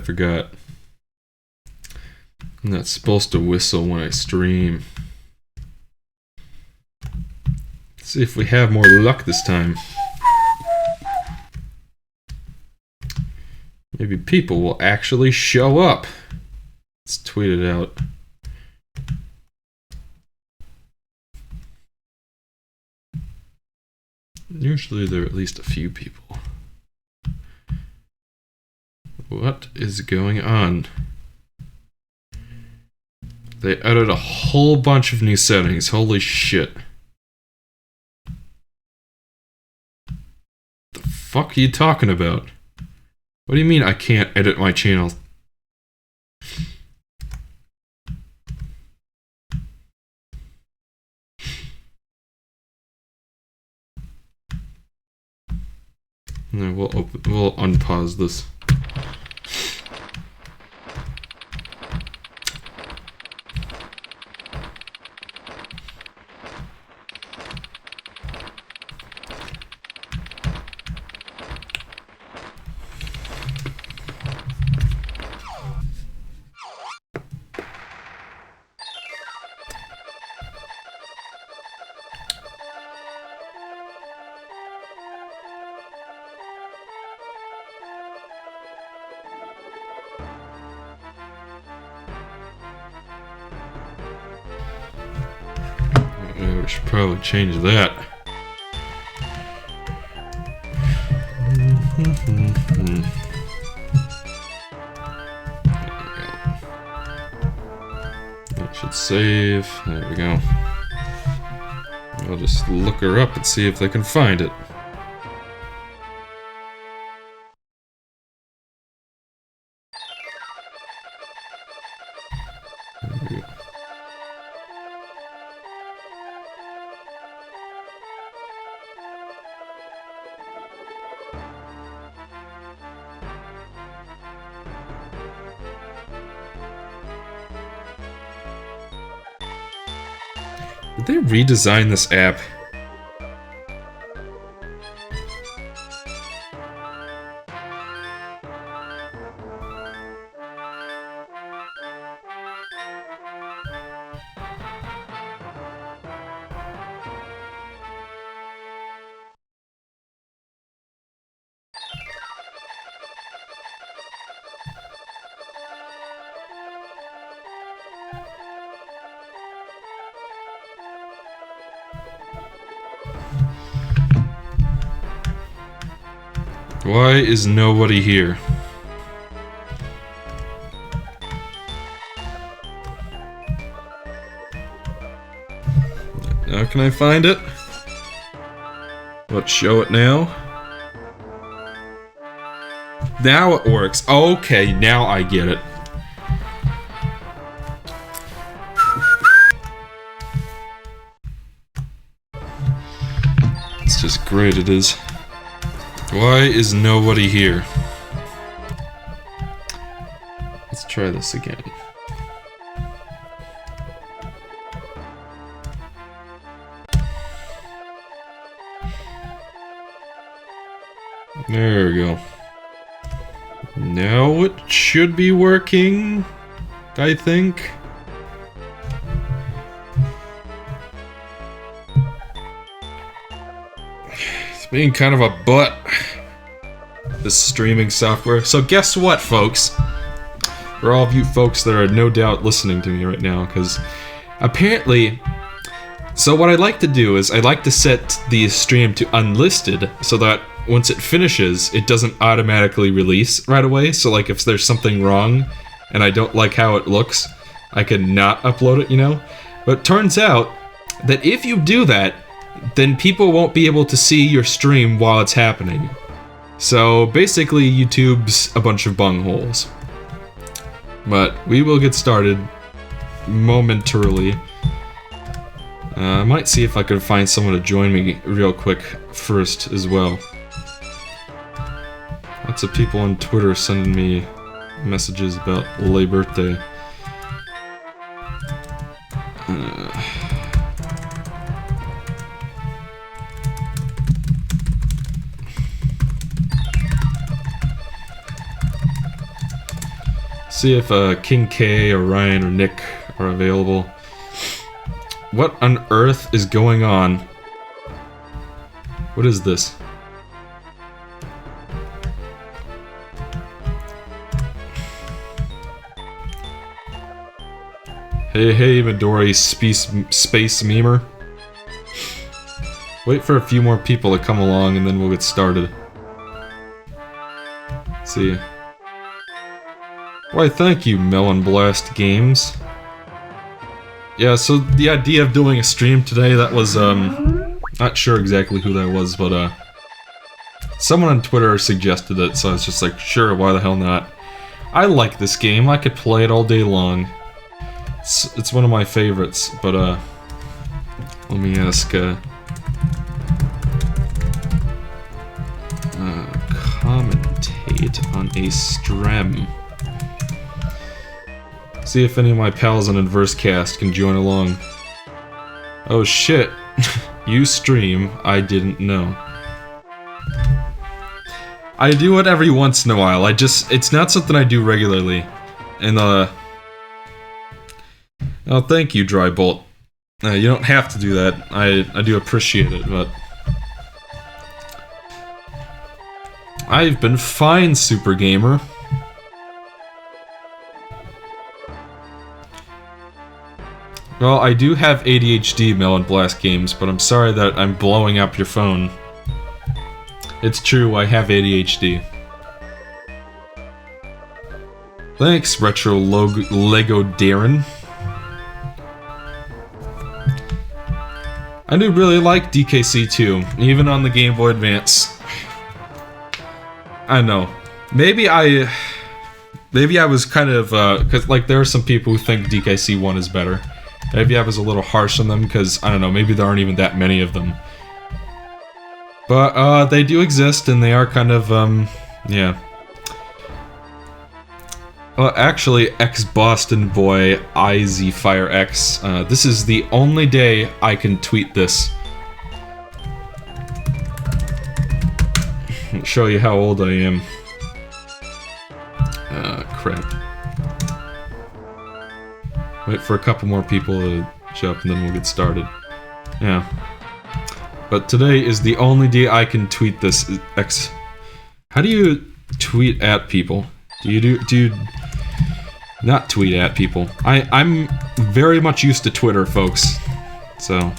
forgot. I'm not supposed to whistle when I stream. Let's see if we have more luck this time. Maybe people will actually show up. Let's tweet it out. Usually there are at least a few people. What is going on? They added a whole bunch of new settings. Holy shit. The fuck are you talking about? What do you mean I can't edit my channel? No, we'll unpause this. We should probably change that. That should save. There we go. I'll just look her up and see if they can find it. Did they redesign this app? Why is nobody here? Now can I find it? Let's show it now. Now it works. Okay, now I get it. It's just great it is. Why is nobody here? Let's try this again. There we go. Now it should be working, I think. It's being kind of a butt, this streaming software. So guess what, folks? For all of you folks that are no doubt listening to me right now, because apparently... So what I like to do is I like to set the stream to unlisted so that once it finishes, it doesn't automatically release right away. So like if there's something wrong and I don't like how it looks, I can not upload it, you know? But it turns out that if you do that, then people won't be able to see your stream while it's happening. So basically YouTube's a bunch of bungholes. But we will get started momentarily. I might see if I can find someone to join me real quick first as well. Lots of people on Twitter sending me messages about late birthday. See if King K or Ryan or Nick are available. What on earth is going on? What is this? Hey, Midori space memer. Wait for a few more people to come along and then we'll get started. Let's see. Why, thank you, Melon Blast Games. Yeah, so the idea of doing a stream today, that was, not sure exactly who that was, but, someone on Twitter suggested it, so I was just like, sure, why the hell not? I like this game, I could play it all day long. It's one of my favorites, but, let me ask, commentate on a stream. See if any of my pals on Unversed cast can join along. Oh shit, you stream, I didn't know. I do it every once in a while, it's not something I do regularly. And oh, thank you, Drybolt. You don't have to do that, I do appreciate it, but... I've been fine, Super Gamer. Well, I do have ADHD, Melon Blast Games, but I'm sorry that I'm blowing up your phone. It's true, I have ADHD. Thanks, Retro Lego Darren. I do really like DKC too, even on the Game Boy Advance. I know. Maybe I was kind of, cause like there are some people who think DKC 1 is better. Maybe I was a little harsh on them because, I don't know, maybe there aren't even that many of them. But, they do exist and they are kind of, yeah. Well, actually, ex-Boston boy, IZFireX, this is the only day I can tweet this. I'll show you how old I am. Crap. Wait for a couple more people to show up and then we'll get started. Yeah. But today is the only day I can tweet this. How do you tweet at people? Do you not tweet at people? I'm very much used to Twitter, folks. So,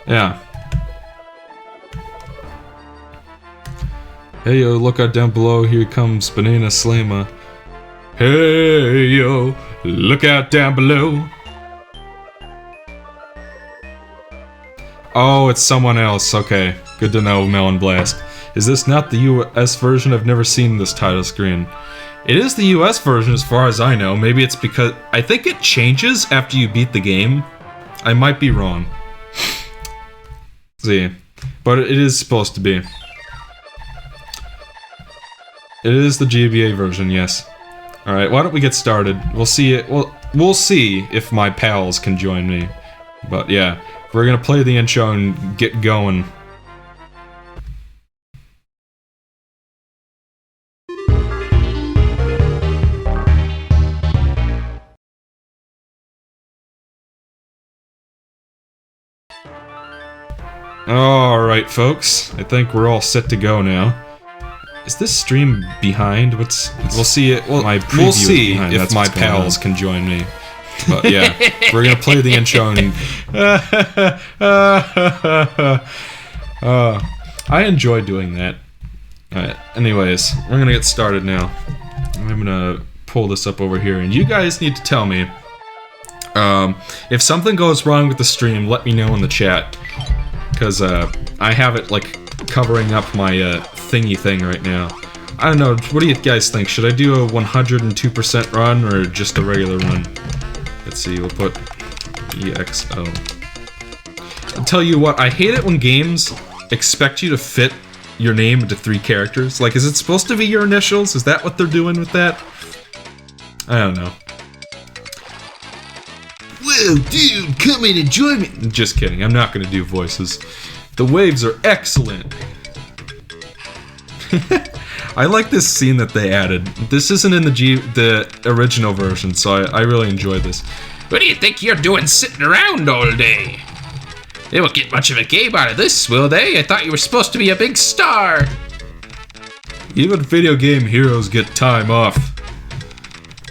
yeah. Hey yo, look out down below, here comes Banana Slammer. Hey yo, look out down below. Oh, it's someone else, okay. Good to know, Melon Blast. Is this not the US version? I've never seen this title screen. It is the US version as far as I know. Maybe it's because... I think it changes after you beat the game. I might be wrong. See. But it is supposed to be. It is the GBA version, yes. Alright, why don't we get started? We'll see it. We'll see if my pals can join me. But yeah, we're gonna play the intro and get going. Alright, folks. I think we're all set to go now. Is this stream behind? We'll see it. Well, we'll see if my pals can join me. But yeah, we're gonna play the intro and... I enjoy doing that. Alright, anyways, we're gonna get started now. I'm gonna pull this up over here, and you guys need to tell me if something goes wrong with the stream, let me know in the chat. Because I have it, like, covering up my thingy thing right now. I don't know, what do you guys think? Should I do a 102% run or just a regular run? Let's see, we'll put EXO. I'll tell you what, I hate it when games expect you to fit your name into 3 characters. Like, is it supposed to be your initials? Is that what they're doing with that? I don't know. Whoa, dude, come in and join me! Just kidding, I'm not gonna do voices. The waves are excellent! I like this scene that they added. This isn't in the original version, so I really enjoy this. What do you think you're doing sitting around all day? They won't get much of a game out of this, will they? I thought you were supposed to be a big star. Even video game heroes get time off.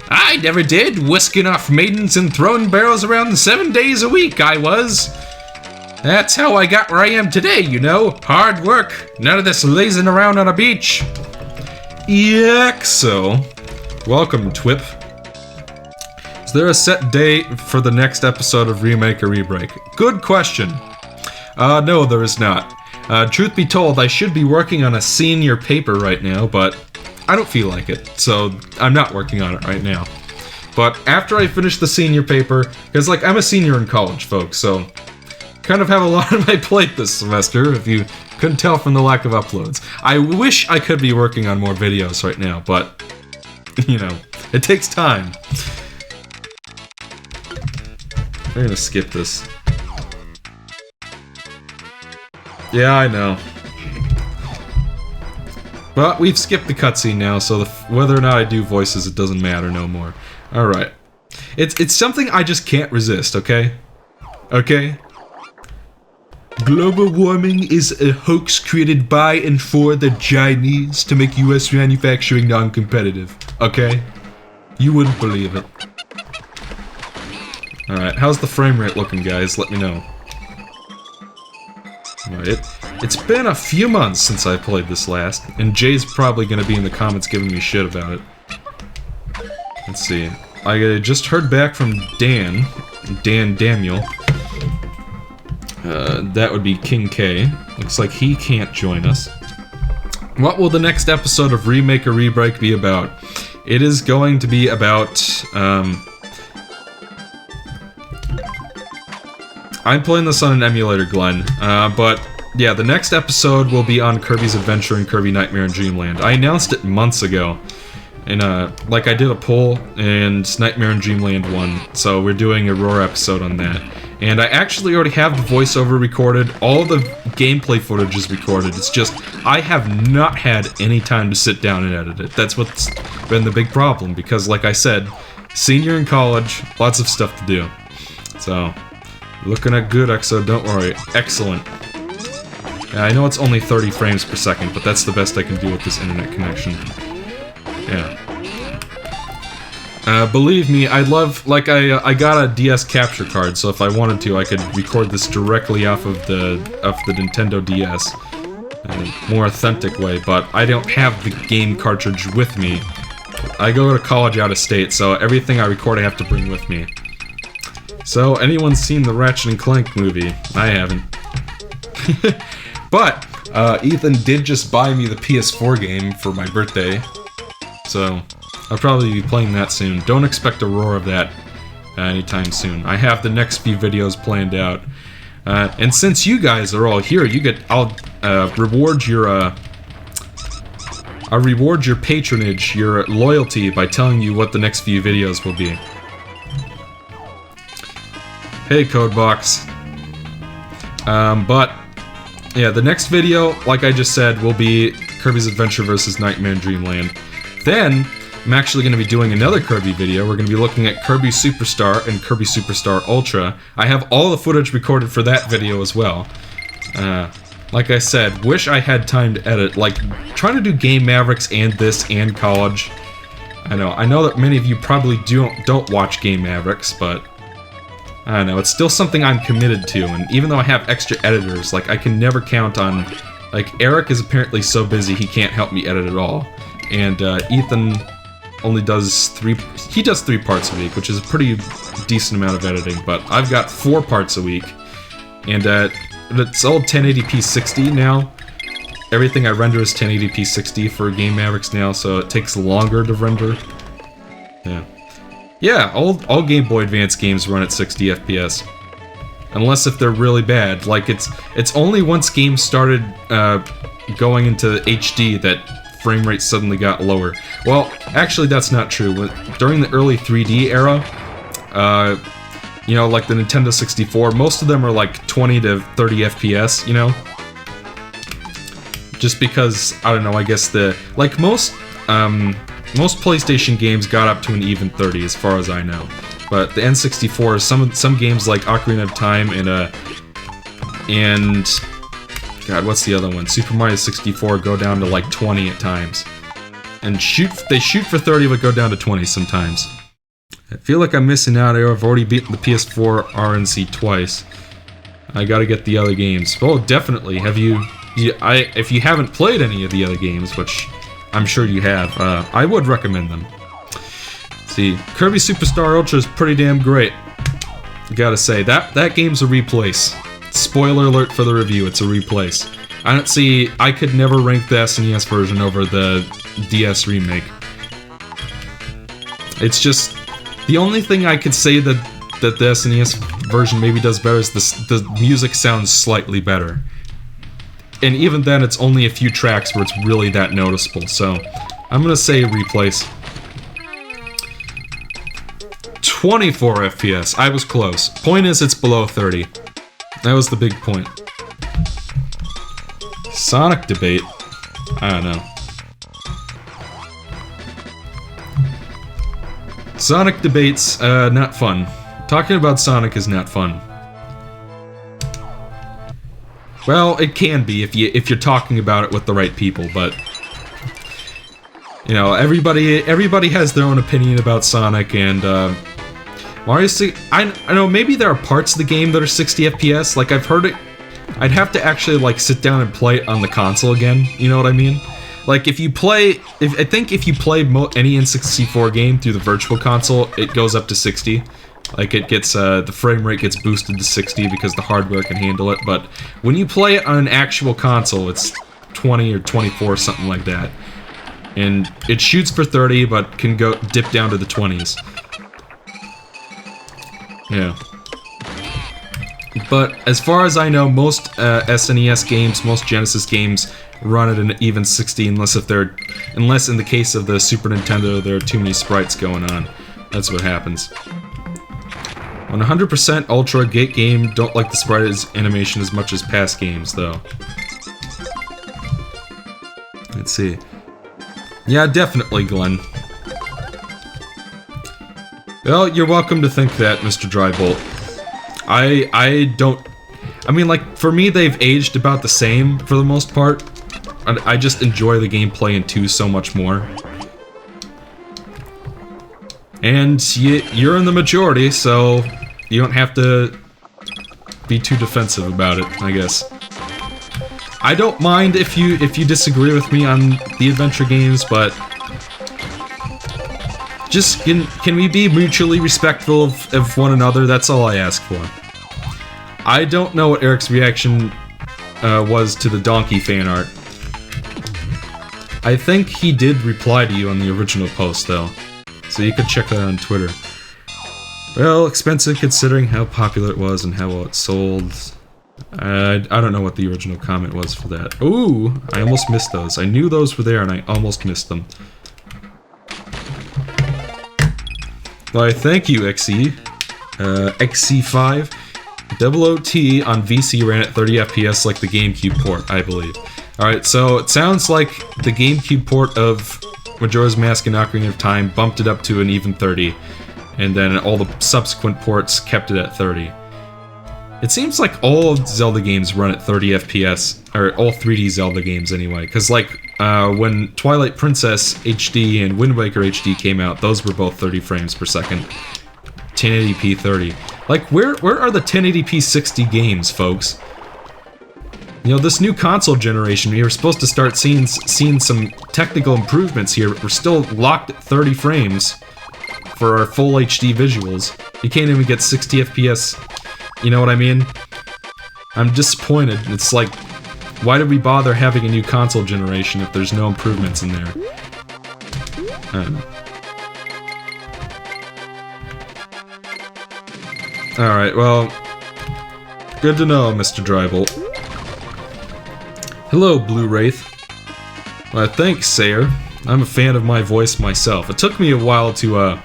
I never did. Whisking off maidens and throwing barrels around 7 days a week, I was. That's how I got where I am today, you know. Hard work. None of this lazing around on a beach. Exo. Welcome, Twip. Is there a set date for the next episode of Remake or Rebreak? Good question. No, there is not. Truth be told, I should be working on a senior paper right now, but I don't feel like it, so I'm not working on it right now. But after I finish the senior paper, because, like, I'm a senior in college, folks, so kind of have a lot on my plate this semester, if you couldn't tell from the lack of uploads. I wish I could be working on more videos right now, but, you know, it takes time. We're gonna skip this. Yeah, I know. But we've skipped the cutscene now, so whether or not I do voices, it doesn't matter no more. Alright. It's something I just can't resist, okay? Okay? Global warming is a hoax created by and for the Chinese to make US manufacturing non-competitive, okay? You wouldn't believe it. Alright, how's the frame rate looking, guys? Let me know. Alright, it's been a few months since I played this last, and Jay's probably gonna be in the comments giving me shit about it. Let's see. I just heard back from Dan Daniel. That would be King K. Looks like he can't join us. What will the next episode of Remake or Rebreak be about? It is going to be about, I'm playing this on an emulator, Glenn, but yeah, the next episode will be on Kirby's Adventure in Kirby Nightmare and Dreamland. I announced it months ago, and like I did a poll, and Nightmare and Dreamland won, so we're doing a Roar episode on that. And I actually already have the voiceover recorded, all the gameplay footage is recorded, it's just, I have not had any time to sit down and edit it. That's what's been the big problem, because like I said, senior in college, lots of stuff to do. So, looking at good, Exo, don't worry. Excellent. Yeah, I know it's only 30 frames per second, but that's the best I can do with this internet connection. Yeah. Believe me, I'd love, like, I got a DS capture card, so if I wanted to, I could record this directly off of the Nintendo DS. In a more authentic way, but I don't have the game cartridge with me. I go to college out of state, so everything I record I have to bring with me. So, anyone seen the Ratchet & Clank movie? I haven't. But, Ethan did just buy me the PS4 game for my birthday, so I'll probably be playing that soon. Don't expect a roar of that anytime soon. I have the next few videos planned out. And since you guys are all here, I'll reward your patronage, your loyalty, by telling you what the next few videos will be. Hey, Codebox. But yeah, the next video, like I just said, will be Kirby's Adventure vs. Nightmare and Dreamland. Then, I'm actually going to be doing another Kirby video. We're going to be looking at Kirby Superstar and Kirby Superstar Ultra. I have all the footage recorded for that video as well. Like I said, wish I had time to edit. Like, trying to do Game Mavericks and this and college. I know that many of you probably don't watch Game Mavericks, but I don't know, it's still something I'm committed to, and even though I have extra editors, like, I can never count on, like, Eric is apparently so busy he can't help me edit at all, and Ethan only does three parts a week, which is a pretty decent amount of editing, but I've got 4 parts a week, and it's all 1080p 60 now. Everything I render is 1080p 60 for Game Mavericks now, so it takes longer to render. Yeah, all Game Boy Advance games run at 60 FPS. Unless if they're really bad. Like, it's only once games started going into HD that frame rate suddenly got lower. Well, actually that's not true. During the early 3D era, you know, like the Nintendo 64, most of them are like 20 to 30 FPS, you know? just because, I don't know, I guess like most PlayStation games got up to an even 30 as far as I know. But the N64, some games like Ocarina of Time and God, what's the other one? Super Mario 64 go down to like 20 at times. And they shoot for 30 but go down to 20 sometimes. I feel like I'm missing out. I've already beaten the PS4 RNC twice. I gotta get the other games. Oh, definitely. If you haven't played any of the other games, which I'm sure you have, I would recommend them. See, Kirby Superstar Ultra is pretty damn great. Gotta say, that game's a replace. Spoiler alert for the review, it's a replace. I could never rank the SNES version over the DS remake. It's just, the only thing I could say that the SNES version maybe does better is the music sounds slightly better. And even then, it's only a few tracks where it's really that noticeable, so I'm gonna say replace. 24 FPS, I was close. Point is, it's below 30. That was the big point. Sonic debate? I don't know. Sonic debates, not fun. Talking about Sonic is not fun. Well, it can be if you're talking about it with the right people, but you know, everybody has their own opinion about Sonic, and Mario 6. I know maybe there are parts of the game that are 60 FPS. Like I've heard it. I'd have to actually like sit down and play it on the console again. You know what I mean? Like if you play, I think if you play any N64 game through the Virtual Console, it goes up to 60. Like it gets the frame rate gets boosted to 60 because the hardware can handle it. But when you play it on an actual console, it's 20 or 24, something like that. And it shoots for 30, but can dip down to the 20s. Yeah. But as far as I know, most SNES games, most Genesis games run at an even 60, unless in the case of the Super Nintendo, there are too many sprites going on. That's what happens. On 100% Ultra Gate game, don't like the sprite animation as much as past games, though. Let's see. Yeah, definitely, Glenn. Well, you're welcome to think that, Mr. Drybolt. I mean, like, for me, they've aged about the same, for the most part. I just enjoy the gameplay in 2 so much more. And you're in the majority, so you don't have to be too defensive about it, I guess. I don't mind if you disagree with me on the adventure games, but just can we be mutually respectful of one another? That's all I ask for. I don't know what Eric's reaction was to the Donkey fan art. I think he did reply to you on the original post, though. So you could check that on Twitter. Well, expensive considering how popular it was and how well it sold. I don't know what the original comment was for that. Ooh, I almost missed those. I knew those were there and I almost missed them. Why, thank you, XE. XC5. OOT on VC ran at 30 FPS like the GameCube port, I believe. Alright, so it sounds like the GameCube port of Majora's Mask and Ocarina of Time bumped it up to an even 30, and then all the subsequent ports kept it at 30. It seems like all Zelda games run at 30 FPS, or all 3D Zelda games anyway, because like when Twilight Princess HD and Wind Waker HD came out, those were both 30 frames per second. 1080p 30. Like, where are the 1080p 60 games, folks? You know, this new console generation, we were supposed to start seeing some technical improvements here, but we're still locked at 30 frames for our full HD visuals. You can't even get 60 FPS. You know what I mean? I'm disappointed. It's like, why did we bother having a new console generation if there's no improvements in there? I don't know. Alright, well, good to know, Mr. Drybolt. Hello, Blue Wraith. Thanks, Sayer. I'm a fan of my voice myself. It took me a while to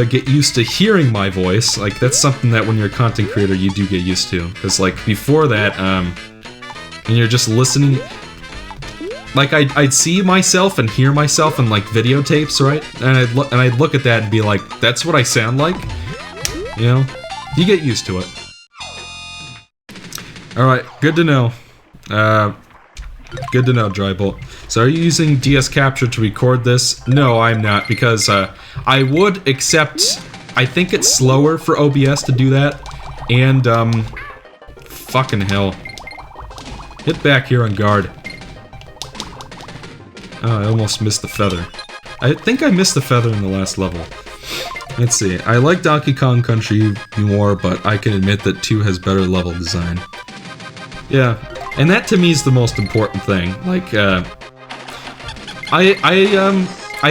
get used to hearing my voice. Like, that's something that when you're a content creator, you do get used to. Because, like, before that, and you're just listening. Like, I'd see myself and hear myself in, like, videotapes, right? And I'd look at that and be like, that's what I sound like? You know? You get used to it. Alright, good to know. Good to know, Drybolt. So are you using DS Capture to record this? No, I'm not, because, I would, except I think it's slower for OBS to do that, and, fucking hell. Hit back here on guard. Oh, I almost missed the feather. I think I missed the feather in the last level. Let's see. I like Donkey Kong Country more, but I can admit that 2 has better level design. Yeah, and that to me is the most important thing. Like, I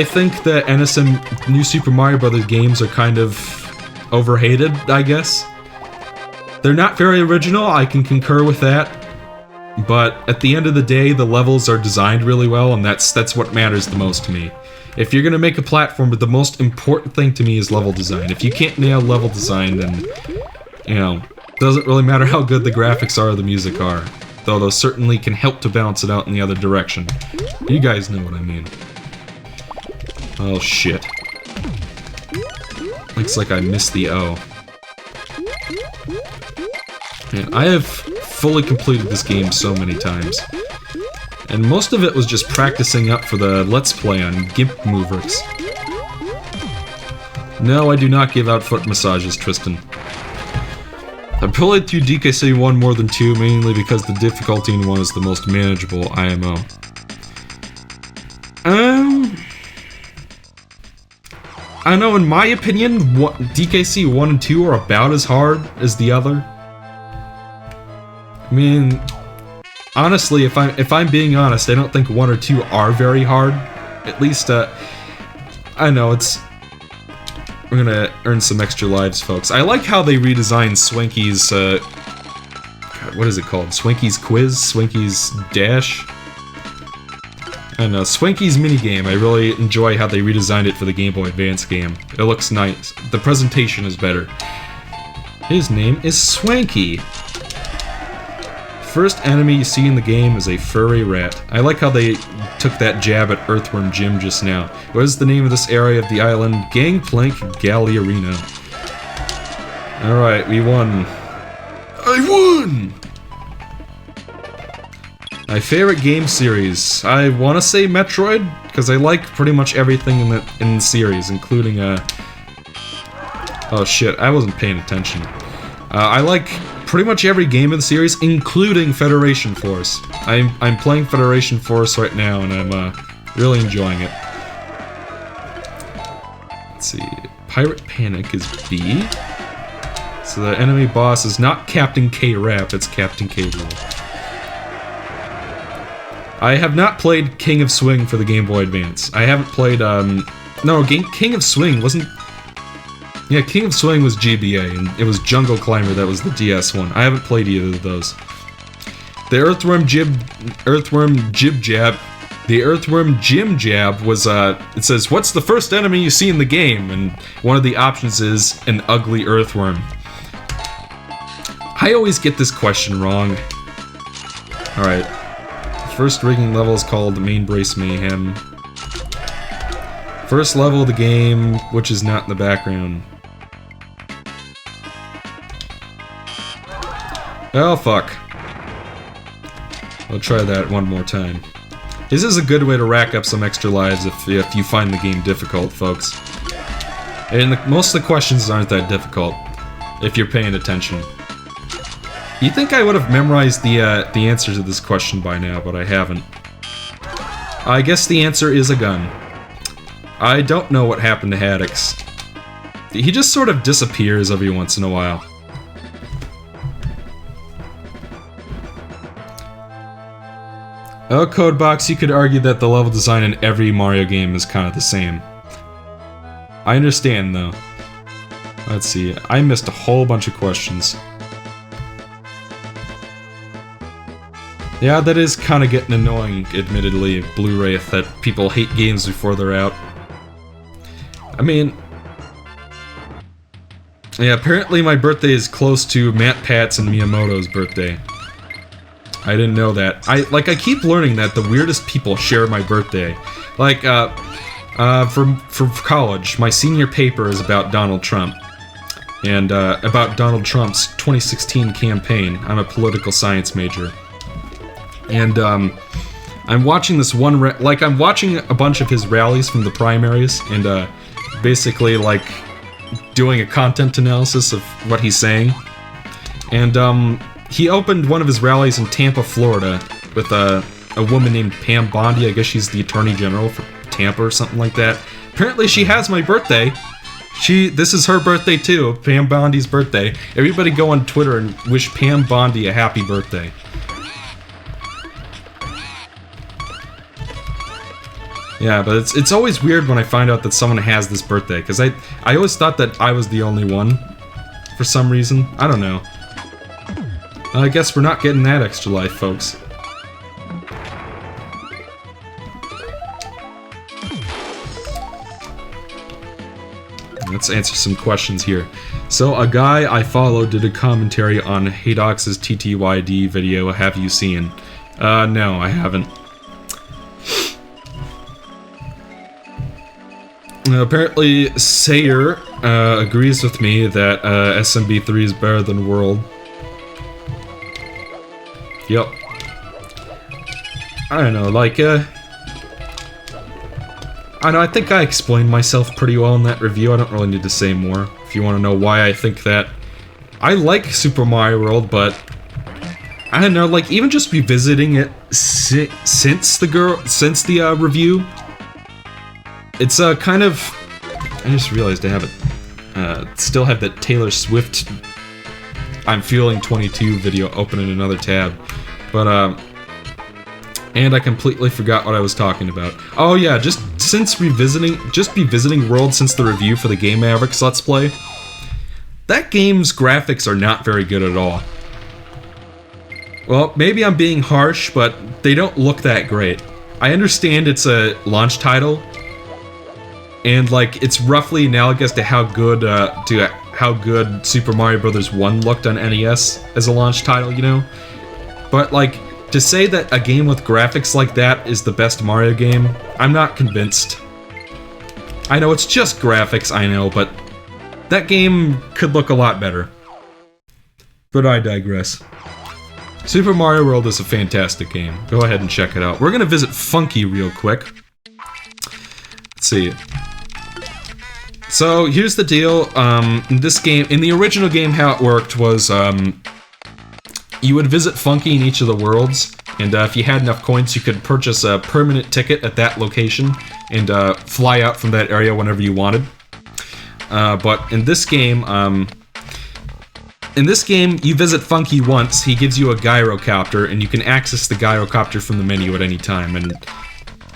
think that NSM New Super Mario Bros. Games are kind of overhated, I guess. They're not very original, I can concur with that. But at the end of the day, the levels are designed really well, and that's what matters the most to me. If you're gonna make a platform, the most important thing to me is level design. If you can't nail level design, then, you know, doesn't really matter how good the graphics are or the music are. Though those certainly can help to balance it out in the other direction. You guys know what I mean. Oh shit. Looks like I missed the O. Man, I have fully completed this game so many times. And most of it was just practicing up for the Let's Play on GIMP Mavericks. No, I do not give out foot massages, Tristan. I played through DKC 1 more than 2, mainly because the difficulty in 1 is the most manageable IMO. I don't know, in my opinion, DKC 1 and 2 are about as hard as the other. I mean, honestly, if I'm being honest, I don't think 1 or 2 are very hard. At least, I know, we're gonna earn some extra lives, folks. I like how they redesigned Swanky's, God, what is it called? Swanky's Quiz? Swanky's Dash? I don't know, Swanky's minigame. I really enjoy how they redesigned it for the Game Boy Advance game. It looks nice. The presentation is better. His name is Swanky. First enemy you see in the game is a furry rat. I like how they took that jab at Earthworm Jim just now. What is the name of this area of the island? Gangplank Galley Arena. Alright, we won. I won! My favorite game series. I want to say Metroid, because I like pretty much everything in the series, including, oh shit, I wasn't paying attention. I like pretty much every game in the series, including Federation Force. I'm playing Federation Force right now, and I'm really enjoying it. Let's see. Pirate Panic is B. So the enemy boss is not Captain K. Rap, it's Captain K. Rool. I have not played King of Swing for the Game Boy Advance. I haven't played, no, King of Swing wasn't... Yeah, King of Swing was GBA, and it was Jungle Climber that was the DS one. I haven't played either of those. The Earthworm Jim Jab was, it says, what's the first enemy you see in the game? And one of the options is an ugly earthworm. I always get this question wrong. Alright. First rigging level is called Main Brace Mayhem. First level of the game, which is not in the background. Oh, fuck. I'll try that one more time. This is a good way to rack up some extra lives if you find the game difficult, folks. And most of the questions aren't that difficult, if you're paying attention. You'd think I would have memorized the answer to this question by now, but I haven't. I guess the answer is a gun. I don't know what happened to Haddix. He just sort of disappears every once in a while. Oh, Codebox, you could argue that the level design in every Mario game is kind of the same. I understand, though. Let's see, I missed a whole bunch of questions. Yeah, that is kind of getting annoying, admittedly, Blu-ray, that people hate games before they're out. I mean... Yeah, apparently my birthday is close to Matt Pat's and Miyamoto's birthday. I didn't know that. I keep learning that the weirdest people share my birthday. Like, for college, my senior paper is about Donald Trump. And, about Donald Trump's 2016 campaign. I'm a political science major. And, I'm watching this one, I'm watching a bunch of his rallies from the primaries, and, basically, like, doing a content analysis of what he's saying. And, he opened one of his rallies in Tampa, Florida, with a woman named Pam Bondi. I guess she's the Attorney General for Tampa or something like that. Apparently she has my birthday. This is her birthday too, Pam Bondi's birthday. Everybody go on Twitter and wish Pam Bondi a happy birthday. Yeah, but it's always weird when I find out that someone has this birthday, because I always thought that I was the only one, for some reason. I don't know. I guess we're not getting that extra life, folks. Let's answer some questions here. So, a guy I follow did a commentary on Haydox's TTYD video. Have you seen? No, I haven't. Apparently, Sayer agrees with me that SMB3 is better than World. Yep. I don't know, like, I know, I think I explained myself pretty well in that review. I don't really need to say more. If you want to know why I think that. I like Super Mario World, but I don't know, like, even just revisiting it since the review, it's kind of. I just realized I have it. Still have that Taylor Swift I'm Feeling 22 video open in another tab. But, and I completely forgot what I was talking about. Oh yeah, just revisiting World since the review for the Game Mavericks Let's Play. That game's graphics are not very good at all. Well, maybe I'm being harsh, but they don't look that great. I understand it's a launch title, and like it's roughly analogous to how good Super Mario Bros. 1 looked on NES as a launch title, you know? But like, to say that a game with graphics like that is the best Mario game, I'm not convinced. I know it's just graphics, I know, but that game could look a lot better. But I digress. Super Mario World is a fantastic game. Go ahead and check it out. We're gonna visit Funky real quick. Let's see. So, here's the deal. In this game, in the original game, how it worked was, you would visit Funky in each of the worlds, and if you had enough coins, you could purchase a permanent ticket at that location, and fly out from that area whenever you wanted. But in this game, you visit Funky once, he gives you a gyrocopter, and you can access the gyrocopter from the menu at any time, and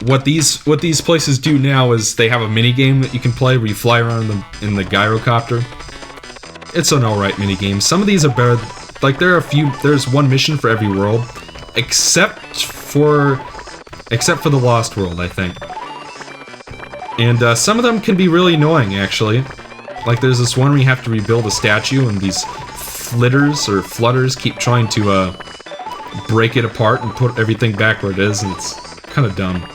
what these places do now is they have a mini game that you can play where you fly around in the gyrocopter. It's an alright mini game. Some of these are better. Like there's one mission for every world, except for the Lost World, I think. And some of them can be really annoying, actually. Like there's this one where you have to rebuild a statue, and these flutters keep trying to break it apart and put everything back where it is, and it's kind of dumb.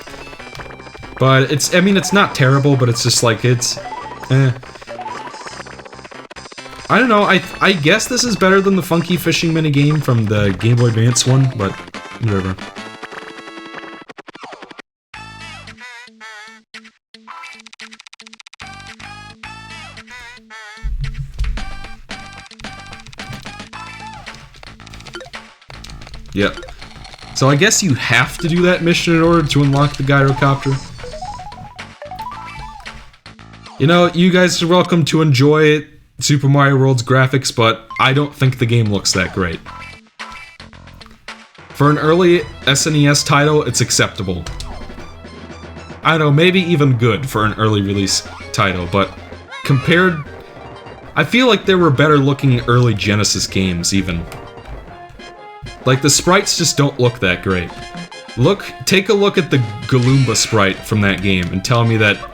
But it's not terrible, but it's just like, it's, I don't know, I guess this is better than the Funky Fishing minigame from the Game Boy Advance one, but whatever. Yep. So I guess you have to do that mission in order to unlock the gyrocopter. You know, you guys are welcome to enjoy Super Mario World's graphics, but I don't think the game looks that great. For an early SNES title, it's acceptable. I don't know, maybe even good for an early release title, but compared... I feel like there were better looking early Genesis games, even. Like, the sprites just don't look that great. Take a look at the Galumba sprite from that game and tell me that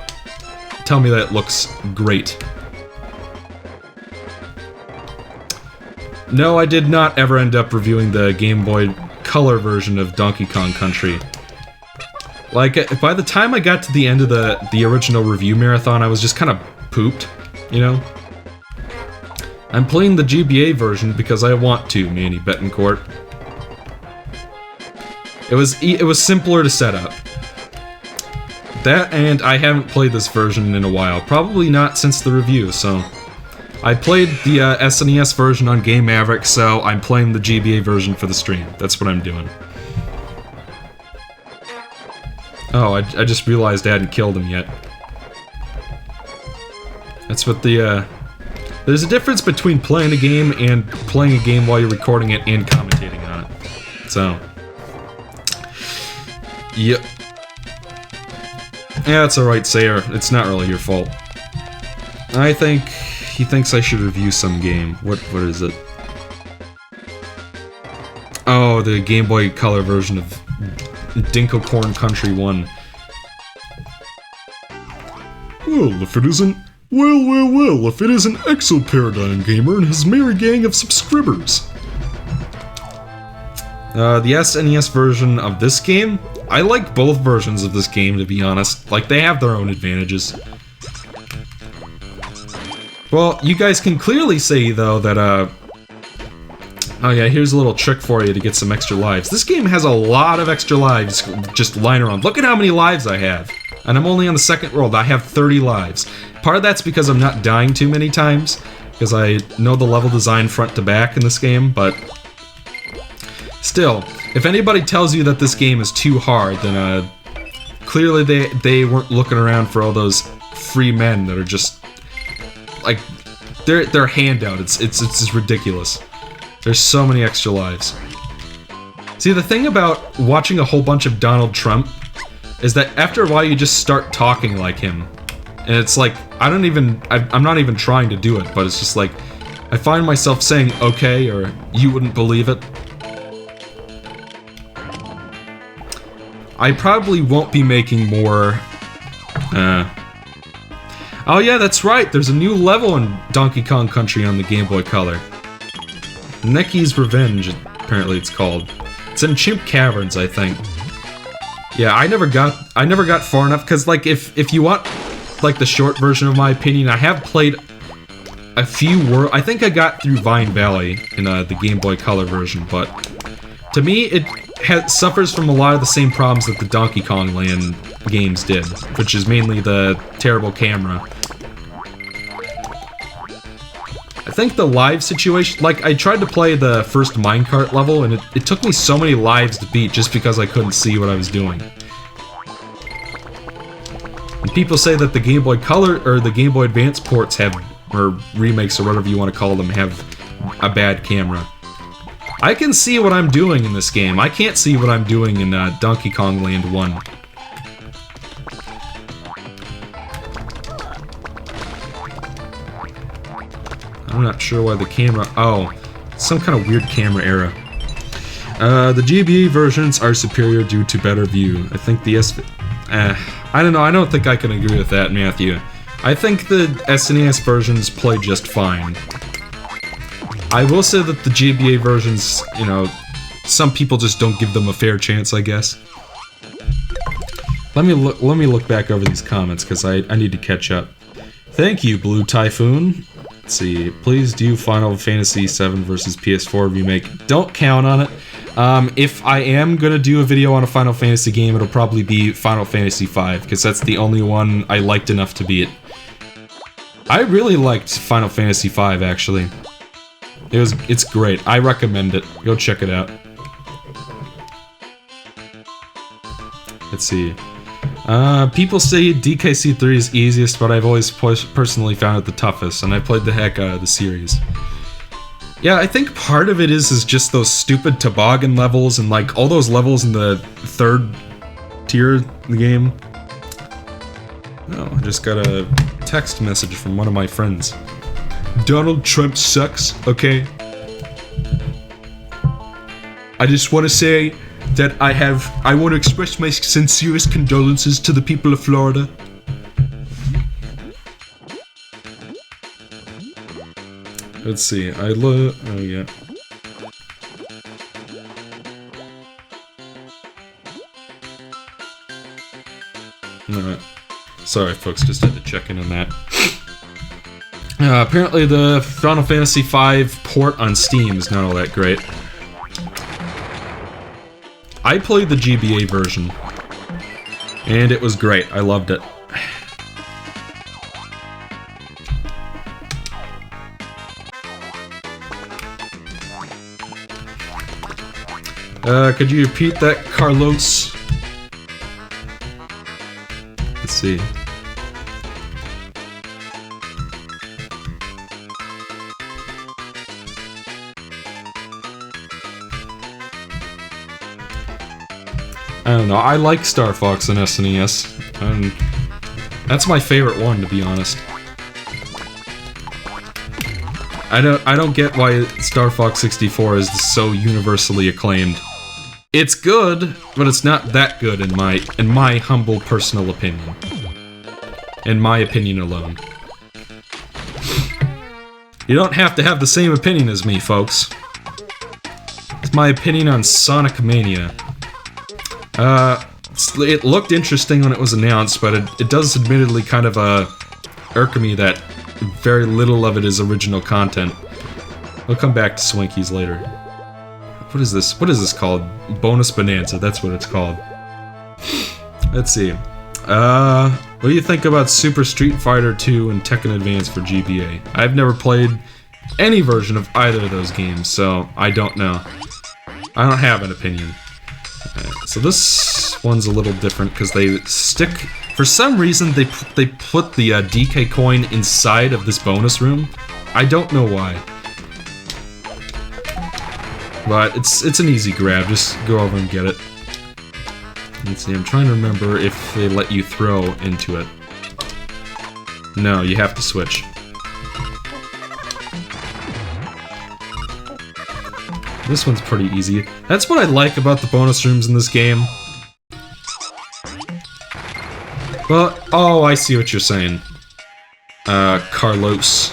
it looks great. No, I did not ever end up reviewing the Game Boy Color version of Donkey Kong Country. Like, by the time I got to the end of the original review marathon, I was just kind of pooped, you know? I'm playing the GBA version because I want to, Manny Betancourt. It was simpler to set up. That, and I haven't played this version in a while. Probably not since the review, so... I played the SNES version on Game Mavericks, so I'm playing the GBA version for the stream. That's what I'm doing. Oh, I just realized I hadn't killed him yet. That's what the, There's a difference between playing a game and playing a game while you're recording it and commentating on it. So... Yep. Yeah, it's alright, Sayer. It's not really your fault. I think... He thinks I should review some game. What is it? Oh, the Game Boy Color version of Dinkocorn Country 1. Well, if it isn't... Well, if it isn't ExoParadigmGamer and his merry gang of subscribers. The SNES version of this game? I like both versions of this game, to be honest. Like, they have their own advantages. Well, you guys can clearly see, though, that, oh yeah, here's a little trick for you to get some extra lives. This game has a lot of extra lives just lying around. Look at how many lives I have. And I'm only on the second world. I have 30 lives. Part of that's because I'm not dying too many times, because I know the level design front to back in this game, but... Still, if anybody tells you that this game is too hard, then, clearly they weren't looking around for all those free men that are just... Like, they're handout. It's just ridiculous. There's so many extra lives. See, the thing about watching a whole bunch of Donald Trump is that after a while you just start talking like him. And it's like, I'm not even trying to do it, but it's just like, I find myself saying okay, or you wouldn't believe it. I probably won't be making more, Oh yeah, that's right, there's a new level in Donkey Kong Country on the Game Boy Color. Necky's Revenge, apparently it's called. It's in Chimp Caverns, I think. Yeah, I never got far enough, because, like, if you want, like, the short version of my opinion, I have played a few I think I got through Vine Valley in the Game Boy Color version, but to me, it suffers from a lot of the same problems that the Donkey Kong Land games did, which is mainly the terrible camera. I think the live situation, like, I tried to play the first minecart level, and it took me so many lives to beat just because I couldn't see what I was doing. And people say that the Game Boy Color, or the Game Boy Advance ports have, or remakes, or whatever you want to call them, have a bad camera. I can see what I'm doing in this game. I can't see what I'm doing in Donkey Kong Land 1. I'm not sure why the camera... Oh, some kind of weird camera error. The GBA versions are superior due to better view. I think the I don't know, I don't think I can agree with that, Matthew. I think the SNES versions play just fine. I will say that the GBA versions, you know, some people just don't give them a fair chance, I guess. Let me look back over these comments, because I need to catch up. Thank you, Blue Typhoon. Let's see, please do Final Fantasy VII versus PS4 remake. Don't count on it. If I am gonna do a video on a Final Fantasy game, it'll probably be Final Fantasy V, because that's the only one I liked enough to beat. I really liked Final Fantasy V, actually. It's great. I recommend it. Go check it out. Let's see. People say DKC3 is easiest, but I've always personally found it the toughest, and I played the heck out of the series. Yeah, I think part of it is just those stupid toboggan levels, and like all those levels in the third tier of the game. Oh, I just got a text message from one of my friends. Donald Trump sucks, okay? I just want to say that I want to express my sincerest condolences to the people of Florida. Let's see, oh yeah. Sorry, folks, just had to check in on that. Apparently the Final Fantasy V port on Steam is not all that great. I played the GBA version, and it was great. I loved it. Could you repeat that, Carlos? Let's see. I don't know, I like Star Fox on SNES, and that's my favorite one, to be honest. I don't get why Star Fox 64 is so universally acclaimed. It's good, but it's not that good in my humble personal opinion. In my opinion alone. You don't have to have the same opinion as me, folks. It's my opinion on Sonic Mania. It looked interesting when it was announced, but it does admittedly kind of irk me that very little of it is original content. We'll come back to Swankies later. What is this? What is this called? Bonus Bonanza, that's what it's called. Let's see. What do you think about Super Street Fighter 2 and Tekken Advance for GBA? I've never played any version of either of those games, so I don't know. I don't have an opinion. So this one's a little different because they stick... For some reason, they put the DK coin inside of this bonus room. I don't know why. But it's an easy grab, just go over and get it. Let's see, I'm trying to remember if they let you throw into it. No, you have to switch. This one's pretty easy. That's what I like about the bonus rooms in this game. Well, oh, I see what you're saying. Carlos.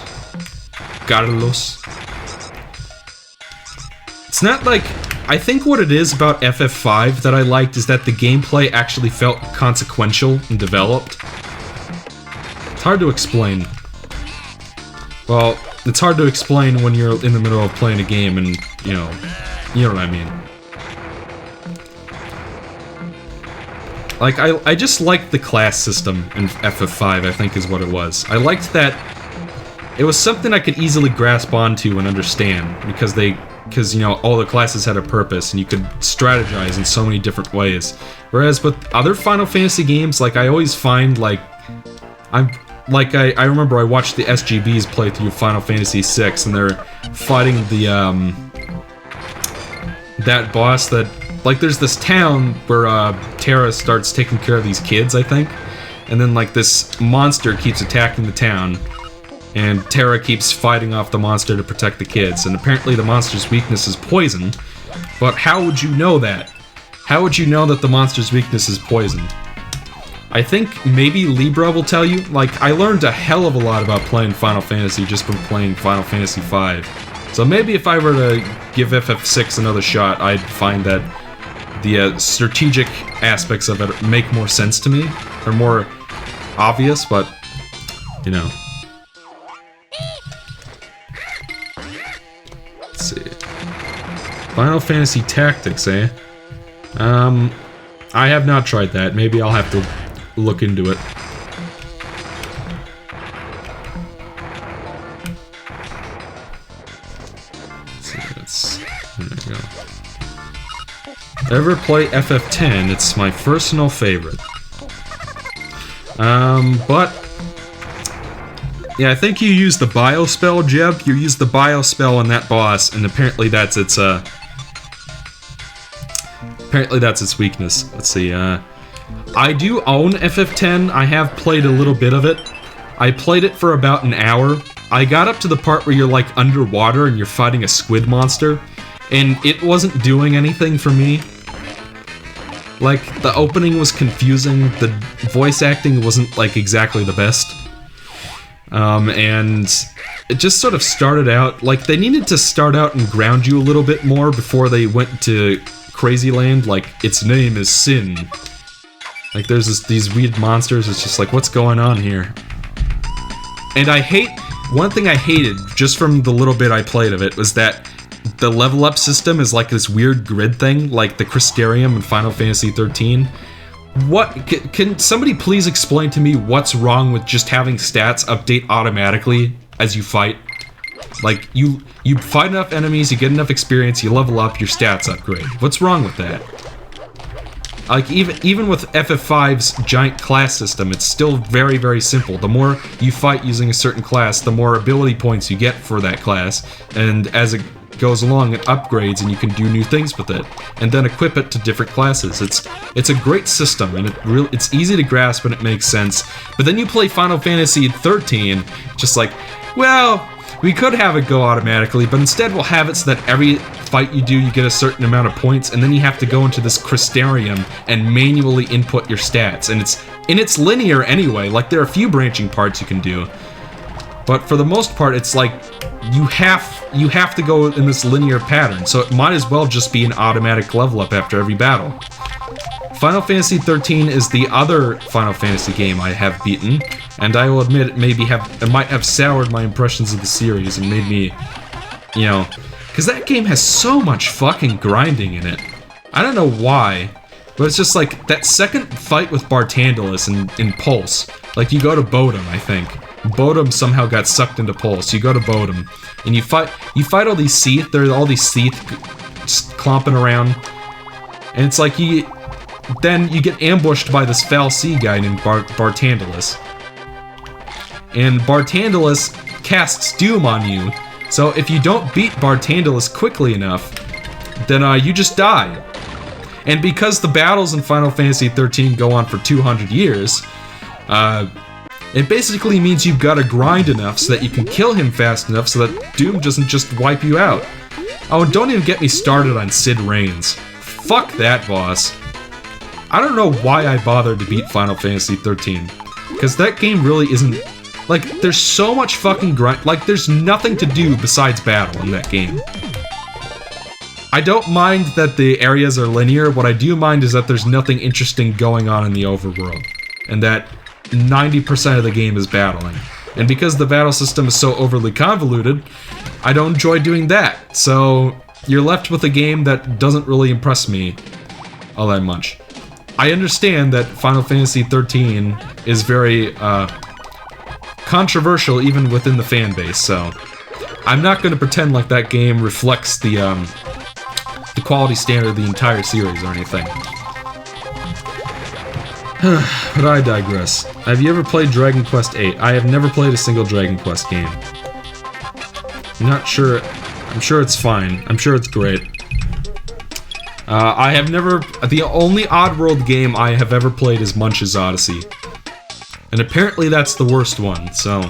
It's not like... I think what it is about FF5 that I liked is that the gameplay actually felt consequential and developed. It's hard to explain. Well, it's hard to explain when you're in the middle of playing a game and, you know what I mean. Like, I just liked the class system in FF5, I think is what it was. I liked that it was something I could easily grasp onto and understand, because, you know, all the classes had a purpose, and you could strategize in so many different ways. Whereas with other Final Fantasy games, like, I always find, like, I remember I watched the SGBs play through Final Fantasy VI, and they're fighting the, that boss that... Like, there's this town where, Terra starts taking care of these kids, I think. And then, like, this monster keeps attacking the town. And Terra keeps fighting off the monster to protect the kids. And apparently the monster's weakness is poison. But how would you know that? How would you know that the monster's weakness is poison? I think maybe Libra will tell you. Like, I learned a hell of a lot about playing Final Fantasy just from playing Final Fantasy V. So maybe if I were to give FF6 another shot, I'd find that the strategic aspects of it make more sense to me, or more obvious, but, you know. Let's see. Final Fantasy Tactics, eh? I have not tried that. Maybe I'll have to look into it. Let's see, there we go. Ever play FF10? It's my personal favorite. But... yeah, I think you use the bio spell, Jeb. You use the bio spell on that boss, and apparently that's its, apparently that's its weakness. Let's see, I do own FF10. I have played a little bit of it. I played it for about an hour. I got up to the part where you're, like, underwater and you're fighting a squid monster, and it wasn't doing anything for me. Like, the opening was confusing, the voice acting wasn't, like, exactly the best. And it just sort of started out, like, they needed to start out and ground you a little bit more before they went to Crazy Land, like, its name is Sin. Like, there's these weird monsters, it's just like, what's going on here? And one thing I hated, just from the little bit I played of it, was that the level up system is like this weird grid thing, like the Crystarium in Final Fantasy 13. Can somebody please explain to me what's wrong with just having stats update automatically as you fight? Like, you fight enough enemies, you get enough experience, you level up, your stats upgrade. What's wrong with that? Like, even with FF5's giant class system, it's still very, very simple. The more you fight using a certain class, the more ability points you get for that class, and as it goes along, it upgrades and you can do new things with it, and then equip it to different classes. It's a great system, and it's easy to grasp and it makes sense. But then you play Final Fantasy 13, just like, well, we could have it go automatically, but instead we'll have it so that every fight you do, you get a certain amount of points, and then you have to go into this Crystarium and manually input your stats. And it's linear anyway, like there are a few branching parts you can do. But for the most part, it's like you have to go in this linear pattern, so it might as well just be an automatic level up after every battle. Final Fantasy 13 is the other Final Fantasy game I have beaten, and I will admit it might have soured my impressions of the series and made me, you know, because that game has so much fucking grinding in it. I don't know why, but it's just like that second fight with Bartandalus in Pulse. Like, you go to Bodum, I think. Bodum somehow got sucked into Pulse. You go to Bodum, and you fight all these Seath. There are all these Seath just clomping around, and it's like then you get ambushed by this Foul Sea guy named Bartandalus. And Bartandalus casts Doom on you, so if you don't beat Bartandalus quickly enough, then you just die. And because the battles in Final Fantasy 13 go on for 200 years, it basically means you've got to grind enough so that you can kill him fast enough so that Doom doesn't just wipe you out. Oh, and don't even get me started on Cid Reigns. Fuck that boss. I don't know why I bothered to beat Final Fantasy 13, because that game really isn't... Like, there's so much fucking grind... Like, there's nothing to do besides battle in that game. I don't mind that the areas are linear. What I do mind is that there's nothing interesting going on in the overworld, and that 90% of the game is battling. And because the battle system is so overly convoluted, I don't enjoy doing that. So you're left with a game that doesn't really impress me all that much. I understand that Final Fantasy 13 is very controversial even within the fan base, so I'm not going to pretend like that game reflects the quality standard of the entire series or anything. But I digress. Have you ever played Dragon Quest VIII? I have never played a single Dragon Quest game. I'm not sure. I'm sure it's fine. I'm sure it's great. I have never... The only Oddworld game I have ever played is Munch's Odyssey. And apparently that's the worst one, so...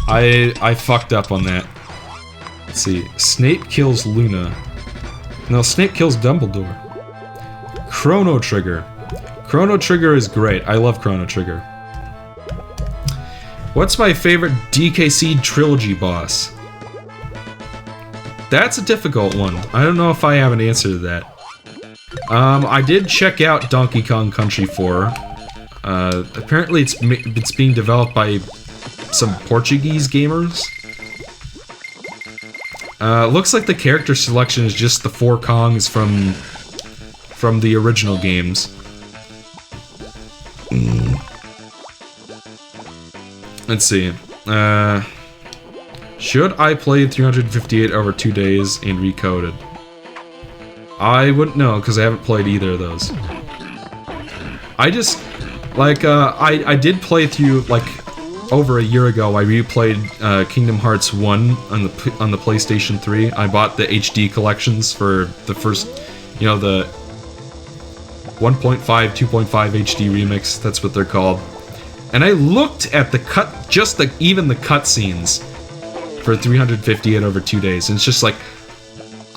I fucked up on that. Let's see. Snape kills Luna. No, Snape kills Dumbledore. Chrono Trigger. Chrono Trigger is great. I love Chrono Trigger. What's my favorite DKC trilogy boss? That's a difficult one. I don't know if I have an answer to that. I did check out Donkey Kong Country 4. Apparently it's being developed by some Portuguese gamers. Looks like the character selection is just the 4 Kongs from the original games. Let's see. Should I play 358 over 2 days and Recoded? I wouldn't know, because I haven't played either of those. I just, like, I did play through, like, over a year ago, I replayed Kingdom Hearts 1 on the PlayStation 3. I bought the HD collections for the first, you know, the 1.5, 2.5 HD remix, that's what they're called. And I looked at the even the cutscenes for 358 over 2 days, and it's just like,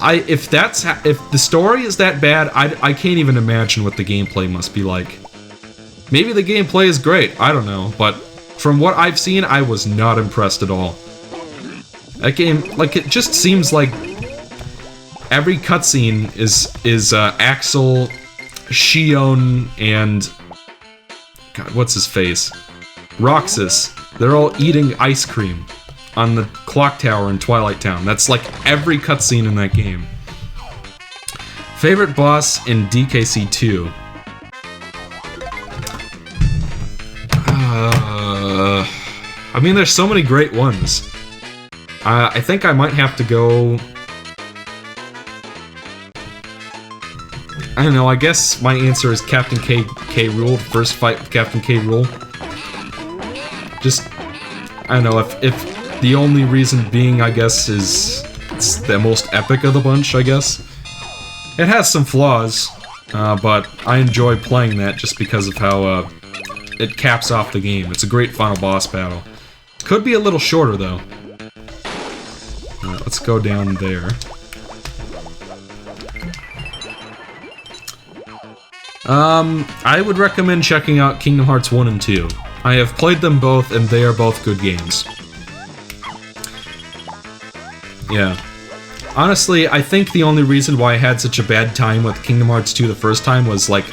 if the story is that bad, I can't even imagine what the gameplay must be like. Maybe the gameplay is great, I don't know, but from what I've seen, I was not impressed at all. That game, like, it just seems like every cutscene is Axel, Shion, and God, what's his face? Roxas. They're all eating ice cream on the clock tower in Twilight Town. That's like every cutscene in that game. Favorite boss in DKC 2? I mean, there's so many great ones. I think I might have to go... I don't know, I guess my answer is Captain K. Rool, first fight with Captain K. Rool. Just, I don't know, if the only reason being, I guess, is it's the most epic of the bunch, I guess. It has some flaws, but I enjoy playing that just because of how it caps off the game. It's a great final boss battle. Could be a little shorter, though. Let's go down there. I would recommend checking out Kingdom Hearts 1 and 2. I have played them both, and they are both good games. Yeah. Honestly, I think the only reason why I had such a bad time with Kingdom Hearts 2 the first time was, like,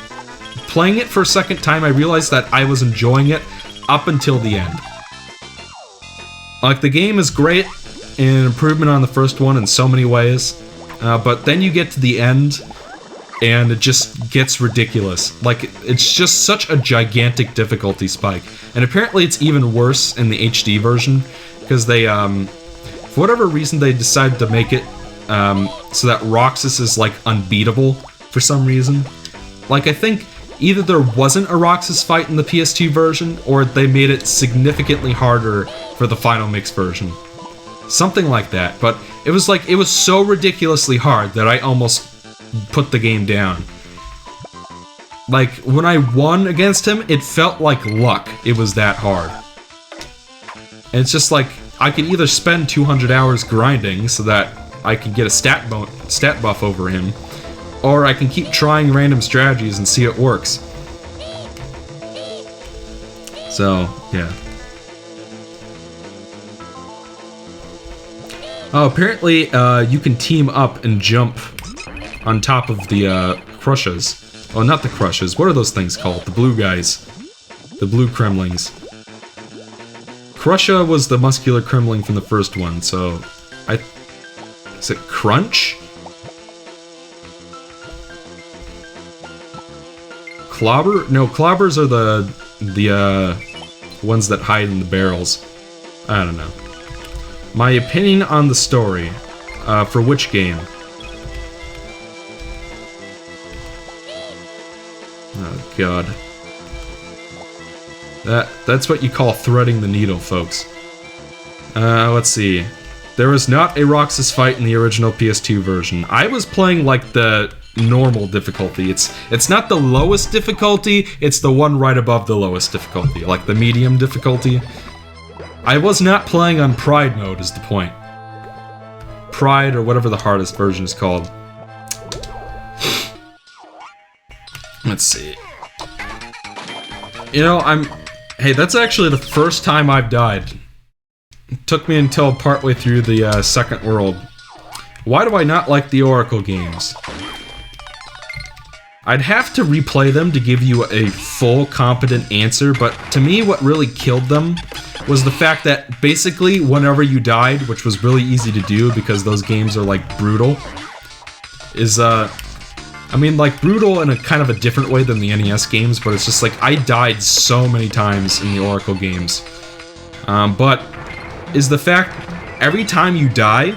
playing it for a second time, I realized that I was enjoying it up until the end. Like, the game is great, an improvement on the first one in so many ways, but then you get to the end, and it just gets ridiculous. Like, it's just such a gigantic difficulty spike. And apparently it's even worse in the HD version, because they, for whatever reason, they decided to make it so that Roxas is, like, unbeatable for some reason. Like, I think either there wasn't a Roxas fight in the PS2 version, or they made it significantly harder for the Final Mix version. Something like that, but it was like, it was so ridiculously hard that I almost put the game down. Like, when I won against him, it felt like luck. It was that hard. And it's just like, I can either spend 200 hours grinding so that I can get a stat buff over him, or I can keep trying random strategies and see it works. So, yeah. Oh, apparently, you can team up and jump on top of the, Crushes. Oh, not the Crushes. What are those things called? The blue guys. The blue Kremlings. Crusha was the muscular Kremling from the first one, so... Is it Crunch? Clobber? No, Clobbers are the ones that hide in the barrels. I don't know. My opinion on the story. For which game? Oh, God. That's what you call threading the needle, folks. Let's see. There was not a Roxas fight in the original PS2 version. I was playing, like, the normal difficulty. It's not the lowest difficulty, it's the one right above the lowest difficulty, like the medium difficulty. I was not playing on Pride mode, is the point. Pride, or whatever the hardest version is called. Let's see. You know, Hey, that's actually the first time I've died. It took me until partway through the second world. Why do I not like the Oracle games? I'd have to replay them to give you a full, competent answer, but to me what really killed them was the fact that basically whenever you died, which was really easy to do because those games are, like, brutal, is, I mean, like, brutal in a kind of a different way than the NES games, but it's just like, I died so many times in the Oracle games. But is the fact, every time you die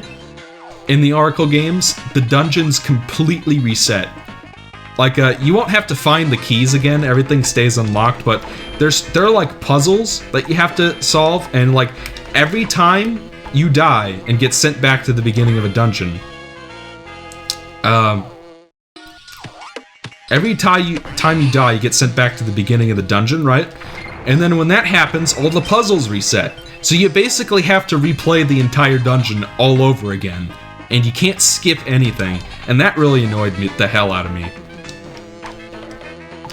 in the Oracle games, the dungeons completely reset. Like, you won't have to find the keys again, everything stays unlocked, but there are, like, puzzles that you have to solve, and, like, every time you die and get sent back to the beginning of a dungeon, every time you die, you get sent back to the beginning of the dungeon, right? And then when that happens, all the puzzles reset. So you basically have to replay the entire dungeon all over again, and you can't skip anything, and that really annoyed the hell out of me.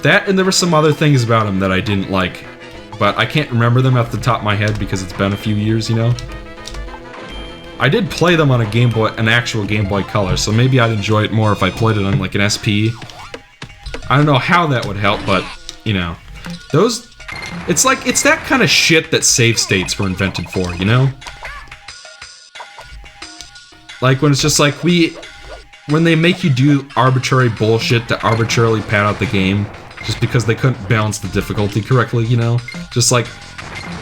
That, and there were some other things about him that I didn't like, but I can't remember them off the top of my head because it's been a few years, you know? I did play them on a Game Boy, an actual Game Boy Color, so maybe I'd enjoy it more if I played it on, like, an SP. I don't know how that would help, but, you know. Those It's like, it's that kind of shit that save states were invented for, you know? Like, when it's just like, when they make you do arbitrary bullshit to arbitrarily pad out the game, just because they couldn't balance the difficulty correctly, you know? Just like,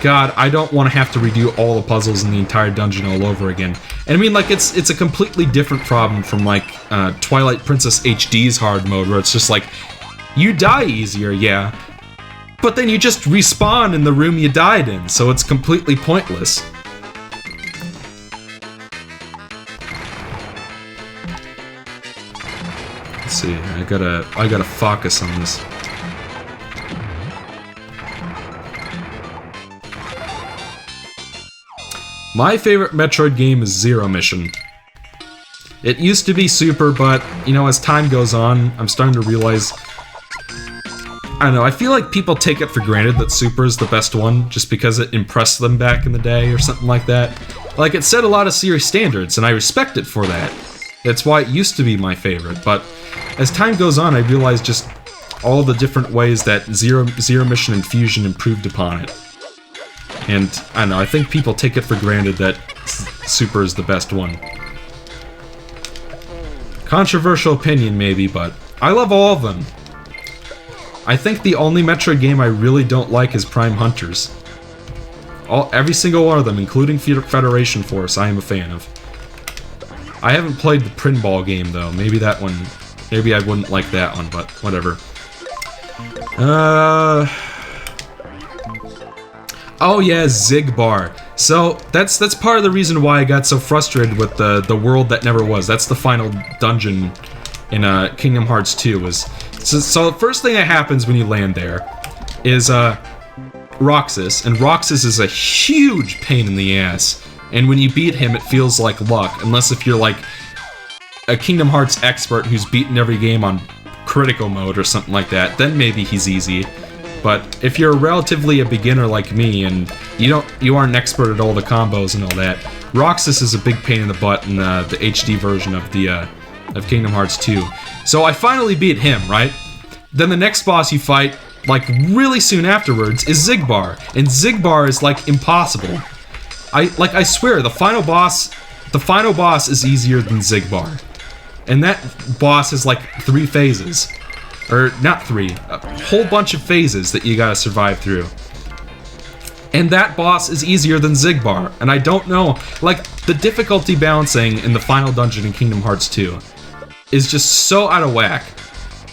God, I don't want to have to redo all the puzzles in the entire dungeon all over again. And I mean, like, it's a completely different problem from, like, Twilight Princess HD's hard mode, where it's just like, you die easier, yeah, but then you just respawn in the room you died in, so it's completely pointless. Let's see, I gotta focus on this. My favorite Metroid game is Zero Mission. It used to be Super, but, you know, as time goes on, I'm starting to realize... I don't know, I feel like people take it for granted that Super is the best one, just because it impressed them back in the day, or something like that. Like, it set a lot of serious standards, and I respect it for that. That's why it used to be my favorite, but as time goes on, I realize just all the different ways that Zero Mission and Fusion improved upon it. And, I don't know, I think people take it for granted that Super is the best one. Controversial opinion, maybe, but I love all of them. I think the only Metroid game I really don't like is Prime Hunters. Every single one of them, including Federation Force, I am a fan of. I haven't played the Pinball game, though. Maybe that one... Maybe I wouldn't like that one, but whatever. Oh yeah, Zigbar. So, that's part of the reason why I got so frustrated with the world that never was. That's the final dungeon in Kingdom Hearts 2. So the first thing that happens when you land there is Roxas, and Roxas is a huge pain in the ass. And when you beat him, it feels like luck, unless if you're like a Kingdom Hearts expert who's beaten every game on critical mode or something like that, then maybe he's easy. But if you're relatively a beginner like me and you aren't an expert at all the combos and all that, Roxas is a big pain in the butt in the HD version of of Kingdom Hearts 2. So I finally beat him, right? Then the next boss you fight, like really soon afterwards, is Zigbar, and Zigbar is like impossible. I swear, the final boss is easier than Zigbar. And that boss has like 3 phases. Or, not 3, a whole bunch of phases that you gotta survive through. And that boss is easier than Zigbar, and I don't know, like, the difficulty balancing in the final dungeon in Kingdom Hearts 2 is just so out of whack.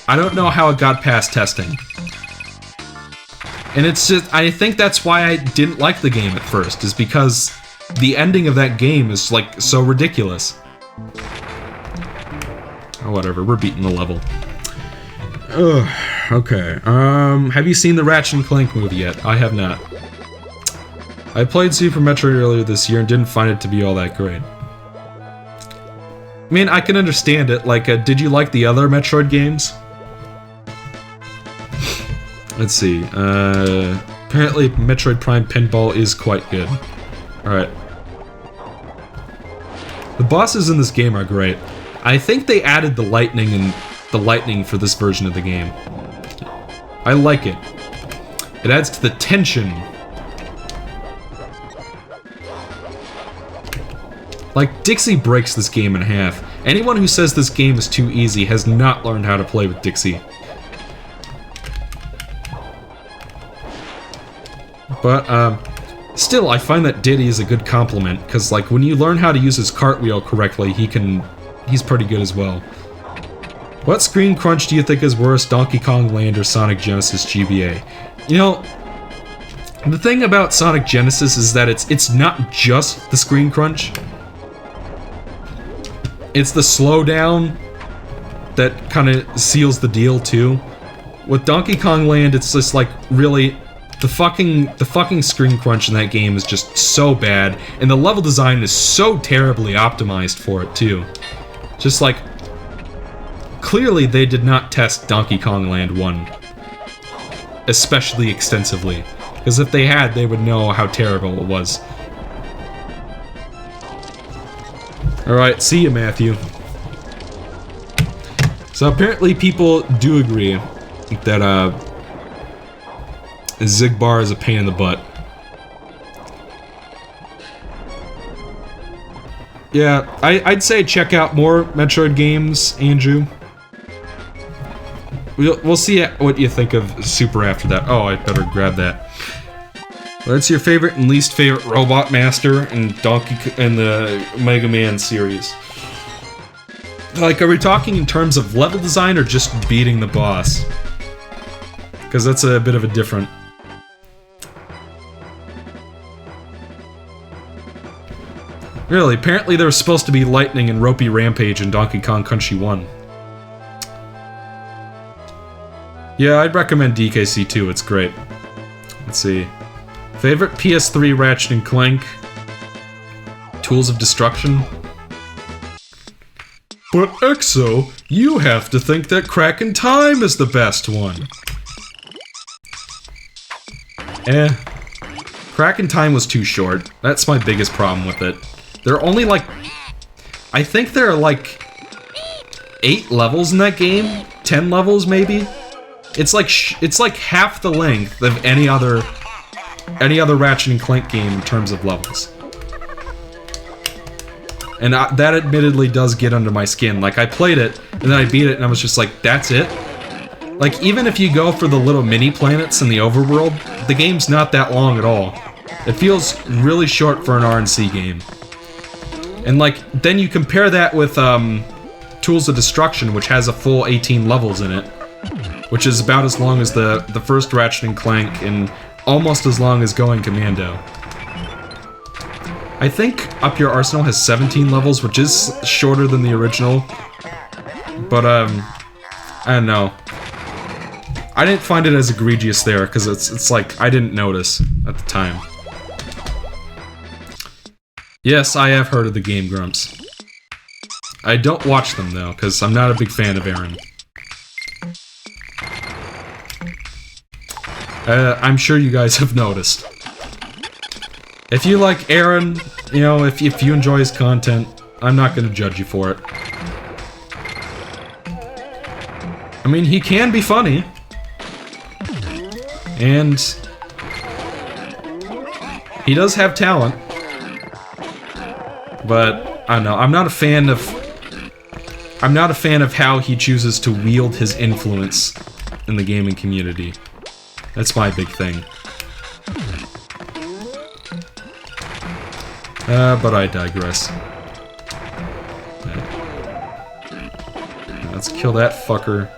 I don't know how it got past testing. And it's just, I think that's why I didn't like the game at first, is because the ending of that game is, like, so ridiculous. Oh, whatever, we're beating the level. Ugh, okay, have you seen the Ratchet & Clank movie yet? I have not. I played Super Metroid earlier this year and didn't find it to be all that great. I mean, I can understand it, like, did you like the other Metroid games? Let's see, apparently Metroid Prime Pinball is quite good. Alright. The bosses in this game are great. I think they added the lightning for this version of the game. I like it. It adds to the tension. Like, Dixie breaks this game in half. Anyone who says this game is too easy has not learned how to play with Dixie. But, still, I find that Diddy is a good compliment, because, like, when you learn how to use his cartwheel correctly, he's pretty good as well. What screen crunch do you think is worse, Donkey Kong Land or Sonic Genesis GBA? You know, the thing about Sonic Genesis is that it's not just the screen crunch. It's the slowdown that kind of seals the deal too. With Donkey Kong Land, it's just like really the fucking screen crunch in that game is just so bad, and the level design is so terribly optimized for it too. Just like, clearly they did not test Donkey Kong Land 1 especially extensively, because if they had, they would know how terrible it was. Alright, see you, Matthew. So apparently people do agree that Zigbar is a pain in the butt. Yeah, I'd say check out more Metroid games, Andrew. We'll see what you think of Super after that. Oh, I better grab that. What's your favorite and least favorite Robot Master in the Mega Man series? Like, are we talking in terms of level design or just beating the boss? Because that's a bit of a different... Really, apparently there was supposed to be lightning and ropey rampage in Donkey Kong Country 1. Yeah, I'd recommend DKC 2, it's great. Let's see. Favorite PS3 Ratchet & Clank? Tools of Destruction? But Exo, you have to think that Crack in Time is the best one. Crack in Time was too short. That's my biggest problem with it. There are only like... I think there are like 8 levels in that game? 10 levels maybe? It's like half the length of any other Ratchet & Clank game in terms of levels. And that admittedly does get under my skin. Like, I played it, and then I beat it, and I was just like, that's it? Like, even if you go for the little mini-planets in the overworld, the game's not that long at all. It feels really short for an RNC game. And, like, then you compare that with, Tools of Destruction, which has a full 18 levels in it. Which is about as long as the first Ratchet & Clank, and almost as long as Going Commando. I think Up Your Arsenal has 17 levels, which is shorter than the original. But, I don't know. I didn't find it as egregious there, because it's like, I didn't notice at the time. Yes, I have heard of the Game Grumps. I don't watch them, though, because I'm not a big fan of Aaron. I'm sure you guys have noticed. If you like Aaron, you know, if you enjoy his content, I'm not gonna judge you for it. I mean, he can be funny. And... he does have talent. But, I don't know, I'm not a fan of how he chooses to wield his influence in the gaming community. That's my big thing. But I digress. Let's kill that fucker.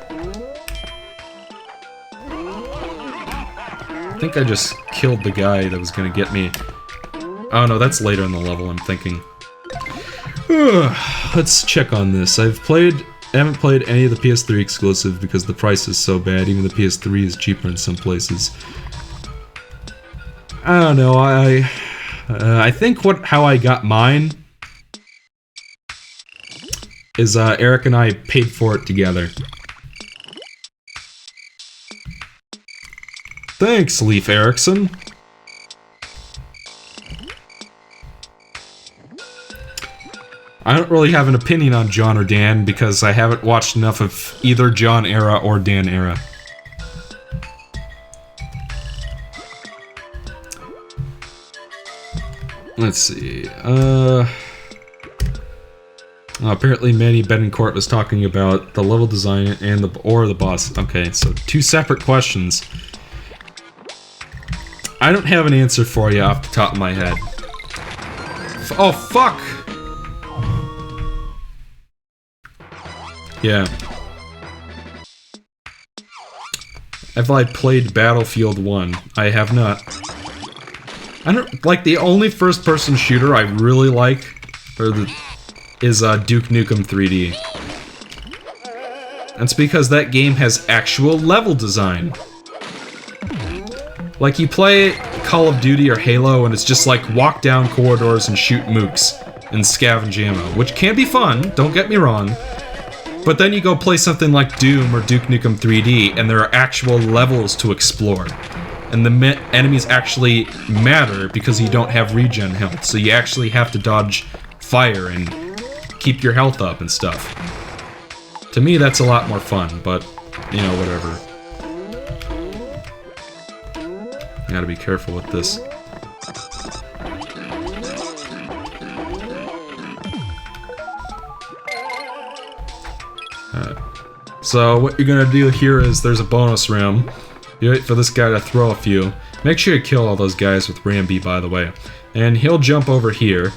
I think I just killed the guy that was gonna get me. Oh no, that's later in the level, I'm thinking. Let's check on this. I haven't played any of the PS3 exclusive because the price is so bad. Even the PS3 is cheaper in some places. I don't know. I think how I got mine is Eric and I paid for it together. Thanks, Leif Erikson. I don't really have an opinion on John or Dan because I haven't watched enough of either John era or Dan era. Let's see. Apparently Manny Betancourt was talking about the level design and the boss. Okay, so 2 separate questions. I don't have an answer for you off the top of my head. Oh, fuck! Yeah. Have I played Battlefield 1? I have not. I don't like the only first-person shooter I really like is Duke Nukem 3D. That's because that game has actual level design. Like, you play Call of Duty or Halo and it's just like walk down corridors and shoot mooks and scavenge ammo, which can be fun, don't get me wrong. But then you go play something like Doom or Duke Nukem 3D, and there are actual levels to explore. And the enemies actually matter because you don't have regen health, so you actually have to dodge fire and keep your health up and stuff. To me, that's a lot more fun, but, you know, whatever. Gotta be careful with this. So what you're gonna do here is there's a bonus room. You wait for this guy to throw a few. Make sure you kill all those guys with Rambi, by the way. And he'll jump over here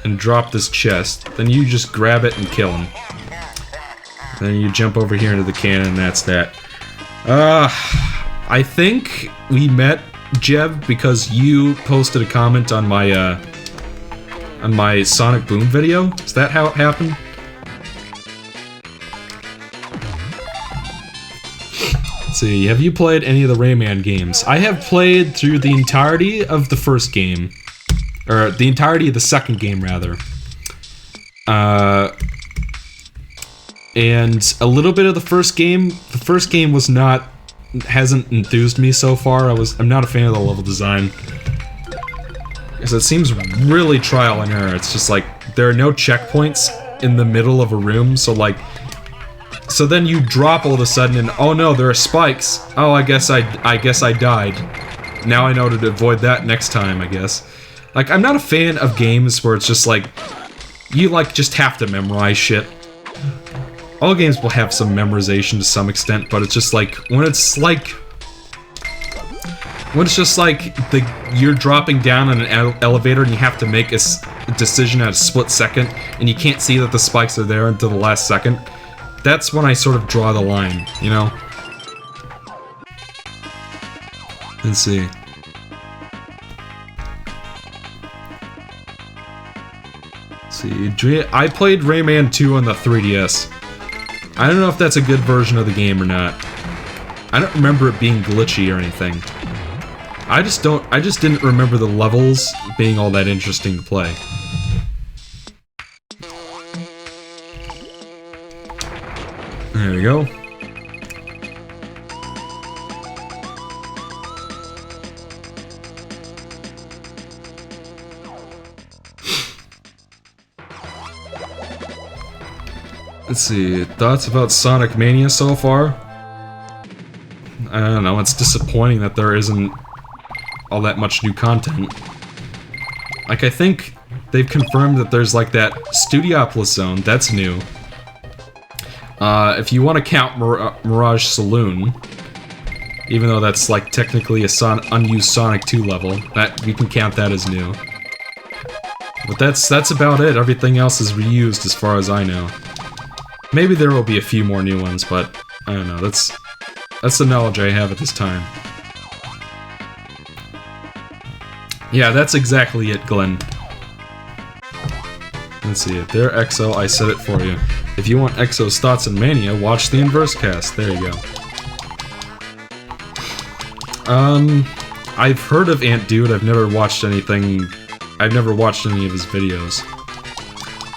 and drop this chest. Then you just grab it and kill him. Then you jump over here into the cannon, and that's that. I think we met, Jeb, because you posted a comment on my Sonic Boom video. Is that how it happened? Let's see, have you played any of the Rayman games? I have played through the entirety of the first game. Or, the entirety of the second game, rather. And a little bit of the first game. The first game hasn't enthused me so far. I'm not a fan of the level design. Because it seems really trial and error. It's just like, there are no checkpoints in the middle of a room, so like... So then you drop all of a sudden and, oh no, there are spikes. Oh, I guess I died. Now I know to avoid that next time, I guess. Like, I'm not a fan of games where it's just like, you like just have to memorize shit. All games will have some memorization to some extent, but it's just like, when it's just like, you're dropping down on an elevator and you have to make a decision at a split second, and you can't see that the spikes are there until the last second. That's when I sort of draw the line, you know? Let's see. I played Rayman 2 on the 3DS. I don't know if that's a good version of the game or not. I don't remember it being glitchy or anything. I just didn't remember the levels being all that interesting to play. There we go. Let's see, thoughts about Sonic Mania so far? I don't know, it's disappointing that there isn't all that much new content. Like, I think they've confirmed that there's like that Studiopolis zone, that's new. If you want to count Mirage Saloon, even though that's like technically a unused Sonic 2 level, that you can count that as new. But that's about it. Everything else is reused as far as I know. Maybe there will be a few more new ones, but I don't know. That's the knowledge I have at this time. Yeah, that's exactly it, Glenn. Let's see it. There, Exo, I said it for you. If you want Exo's thoughts on Mania, watch the Unversed cast. There you go. I've heard of Ant Dude. I've never watched anything. I've never watched any of his videos.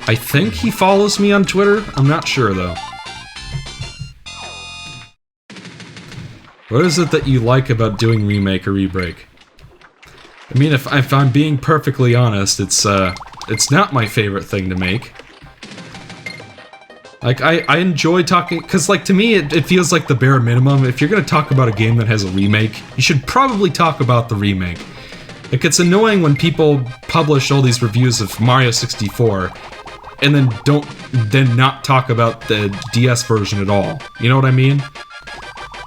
I think he follows me on Twitter. I'm not sure though. What is it that you like about doing remake or rebreak? I mean, if I'm being perfectly honest, it's not my favorite thing to make. Like, I enjoy talking, because, like, to me, it feels like the bare minimum. If you're gonna talk about a game that has a remake, you should probably talk about the remake. Like, it's annoying when people publish all these reviews of Mario 64, and then not talk about the DS version at all. You know what I mean?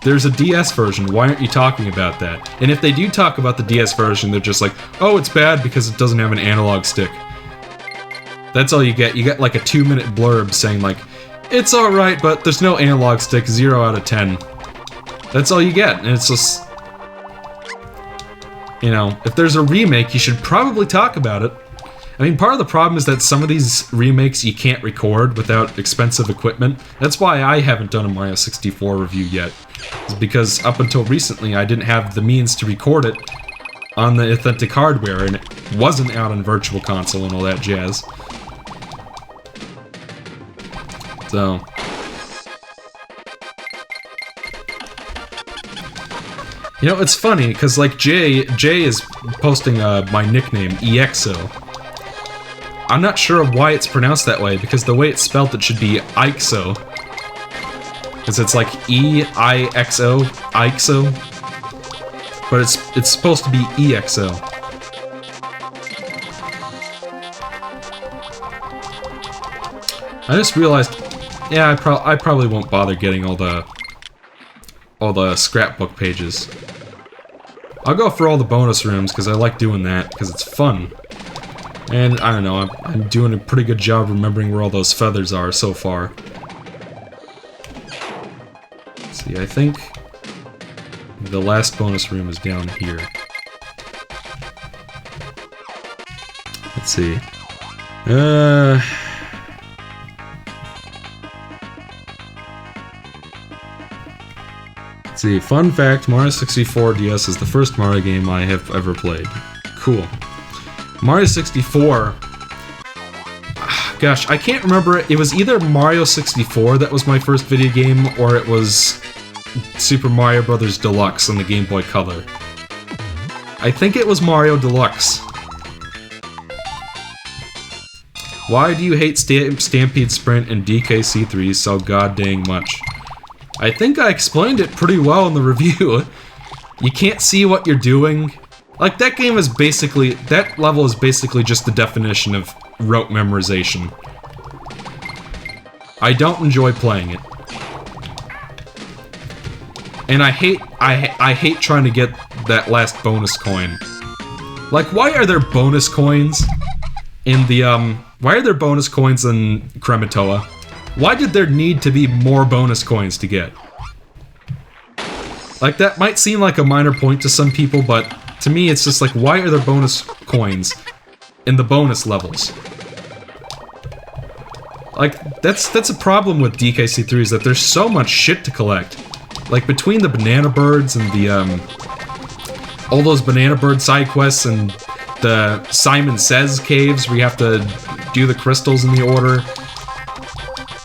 There's a DS version, why aren't you talking about that? And if they do talk about the DS version, they're just like, oh, it's bad because it doesn't have an analog stick. That's all you get. You get like a 2-minute blurb saying like, it's alright, but there's no analog stick, 0 out of 10. That's all you get, and it's just... You know, if there's a remake, you should probably talk about it. I mean, part of the problem is that some of these remakes you can't record without expensive equipment. That's why I haven't done a Mario 64 review yet. It's because up until recently, I didn't have the means to record it on the authentic hardware, and it wasn't out on Virtual Console and all that jazz. So... You know, it's funny, because, like, Jay is posting my nickname, EXO. I'm not sure why it's pronounced that way, because the way it's spelled it should be Ixo. Because it's like E-I-X-O, Ixo. but it's supposed to be EXO. I just realized, yeah, I probably won't bother getting all the scrapbook pages. I'll go for all the bonus rooms because I like doing that because it's fun. And I don't know, I'm doing a pretty good job remembering where all those feathers are so far. Let's see, I think the last bonus room is down here. Let's see. Let's see, fun fact, Mario 64 DS is the first Mario game I have ever played. Cool. Mario 64... Gosh, I can't remember, it was either Mario 64 that was my first video game, or it was Super Mario Bros. Deluxe on the Game Boy Color. I think it was Mario Deluxe. Why do you hate Stampede Sprint and DKC3 so goddamn much? I think I explained it pretty well in the review. You can't see what you're doing. Like, that game is basically... That level is basically just the definition of rote memorization. I don't enjoy playing it. And I hate trying to get that last bonus coin. Like, why are there bonus coins in the, Why are there bonus coins in Krematoa? Why did there need to be more bonus coins to get? Like, that might seem like a minor point to some people, but to me it's just like, why are there bonus coins in the bonus levels? Like, that's a problem with DKC3, is that there's so much shit to collect. Like, between the Banana Birds and the, all those Banana Bird side quests and the Simon Says caves where you have to do the crystals in the order.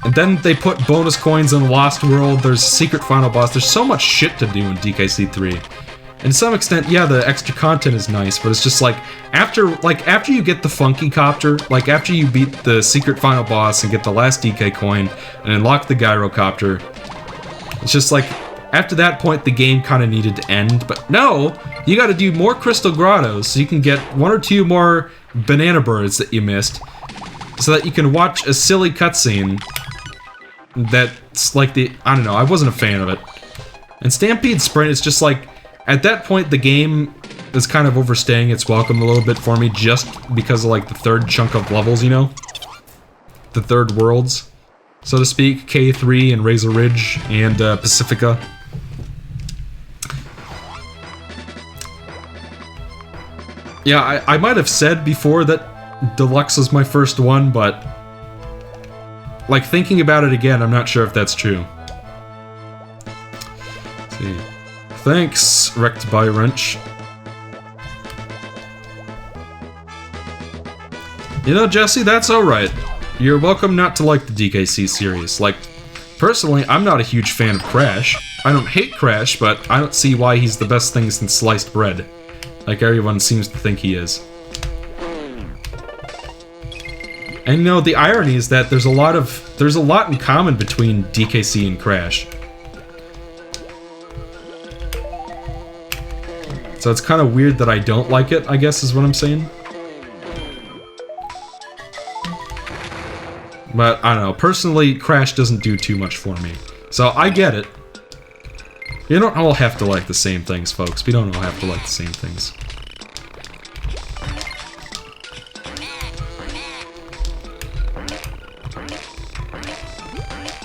And then they put bonus coins in the Lost World, there's a secret final boss, there's so much shit to do in DKC3. And to some extent, yeah, the extra content is nice, but it's just like, after you get the Funky Copter, like after you beat the secret final boss and get the last DK coin, and unlock the Gyrocopter, it's just like, after that point the game kinda needed to end, but no! You gotta do more Crystal Grottos so you can get 1 or 2 more Banana Birds that you missed, so that you can watch a silly cutscene that's like I don't know, I wasn't a fan of it. And Stampede Sprint is just like, at that point the game is kind of overstaying its welcome a little bit for me, just because of like the third chunk of levels, you know? The third worlds, so to speak, K3 and Razor Ridge and Pacifica. Yeah, I might have said before that Deluxe was my first one, but like, thinking about it again, I'm not sure if that's true. Let's see. Thanks, Wrecked by Wrench. You know, Jesse, that's alright. You're welcome not to like the DKC series. Like, personally, I'm not a huge fan of Crash. I don't hate Crash, but I don't see why he's the best thing since sliced bread. Like everyone seems to think he is. And you know, the irony is that there's a lot in common between DKC and Crash. So it's kind of weird that I don't like it, I guess is what I'm saying. But, I don't know, personally, Crash doesn't do too much for me. So, I get it. You don't all have to like the same things, folks. We don't all have to like the same things.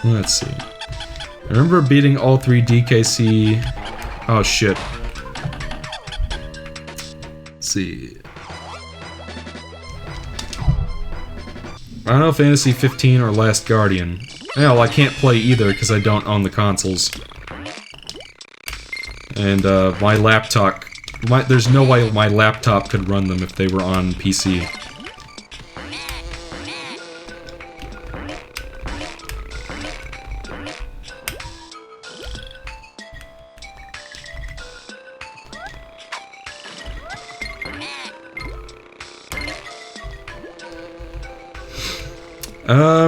Let's see. I remember beating all 3 DKC... Oh, shit. Let's see. Final Fantasy 15 or Last Guardian. Well, I can't play either because I don't own the consoles. And my laptop... there's no way my laptop could run them if they were on PC.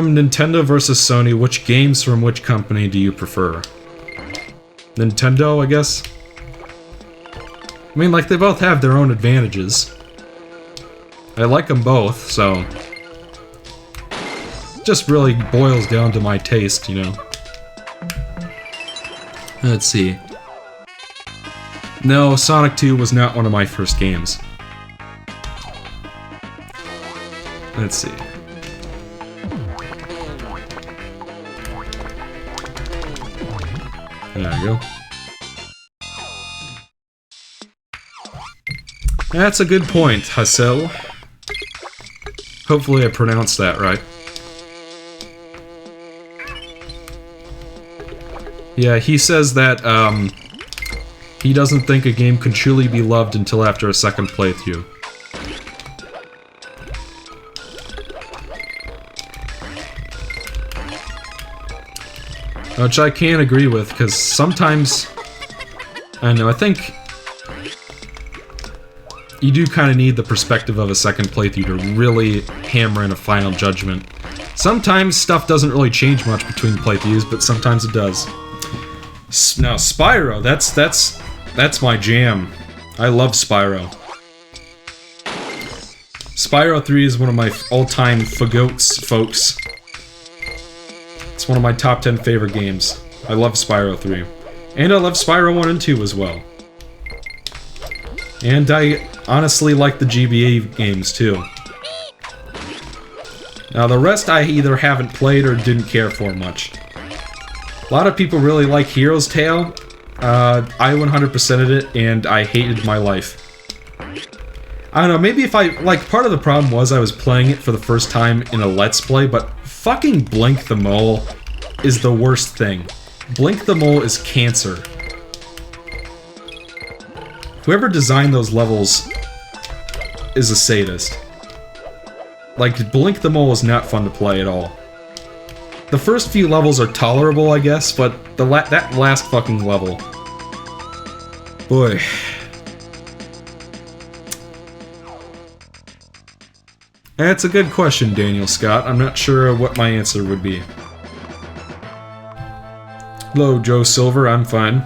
Nintendo versus Sony, which games from which company do you prefer? Nintendo, I guess? I mean, like, they both have their own advantages. I like them both, so... just really boils down to my taste, you know? Let's see. No, Sonic 2 was not one of my first games. Let's see. There we go. That's a good point, Hassel. Hopefully I pronounced that right. Yeah, he says that, he doesn't think a game can truly be loved until after a second playthrough. Which I can't agree with, because sometimes... I don't know, I think... you do kind of need the perspective of a second playthrough to really hammer in a final judgment. Sometimes stuff doesn't really change much between playthroughs, but sometimes it does. Now, Spyro, that's my jam. I love Spyro. Spyro 3 is one of my all-time fagotes, folks. It's one of my top 10 favorite games. I love Spyro 3. And I love Spyro 1 and 2 as well. And I honestly like the GBA games too. Now the rest I either haven't played or didn't care for much. A lot of people really like Hero's Tale. I 100%ed it and I hated my life. I don't know, maybe if I... like, part of the problem was I was playing it for the first time in a Let's Play, but fucking Blink the Mole is the worst thing. Blink the Mole is cancer. Whoever designed those levels is a sadist. Like, Blink the Mole is not fun to play at all. The first few levels are tolerable, I guess, but that last fucking level... boy... That's a good question, Daniel Scott. I'm not sure what my answer would be. Hello, Joe Silver. I'm fine.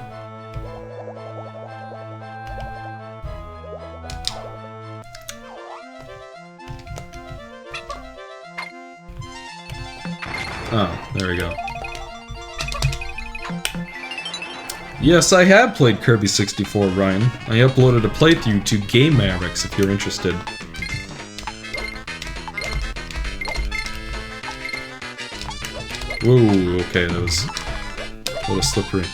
Oh, there we go. Yes, I have played Kirby 64, Ryan. I uploaded a playthrough to Game Mavericks if you're interested. Whoa, okay, that was a little slippery.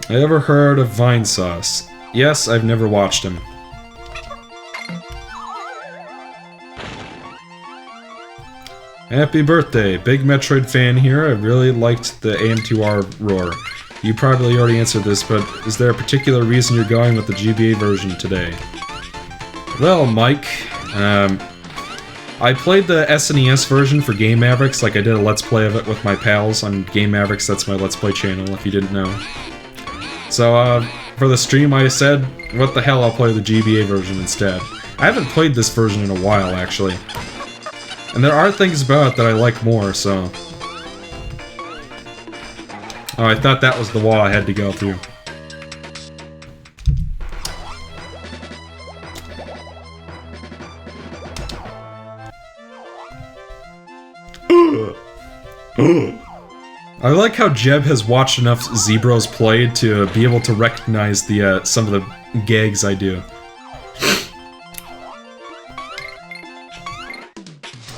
I ever heard of Vine Sauce? Yes, I've never watched him. Happy birthday! Big Metroid fan here. I really liked the AM2R roar. You probably already answered this, but is there a particular reason you're going with the GBA version today? Well, Mike, I played the SNES version for Game Mavericks, like I did a Let's Play of it with my pals on Game Mavericks. That's my Let's Play channel, if you didn't know. So, for the stream I said, what the hell, I'll play the GBA version instead. I haven't played this version in a while, actually. And there are things about it that I like more, so... Oh, I thought that was the wall I had to go through. I like how Jeb has watched enough Zebros played to be able to recognize the some of the gags I do.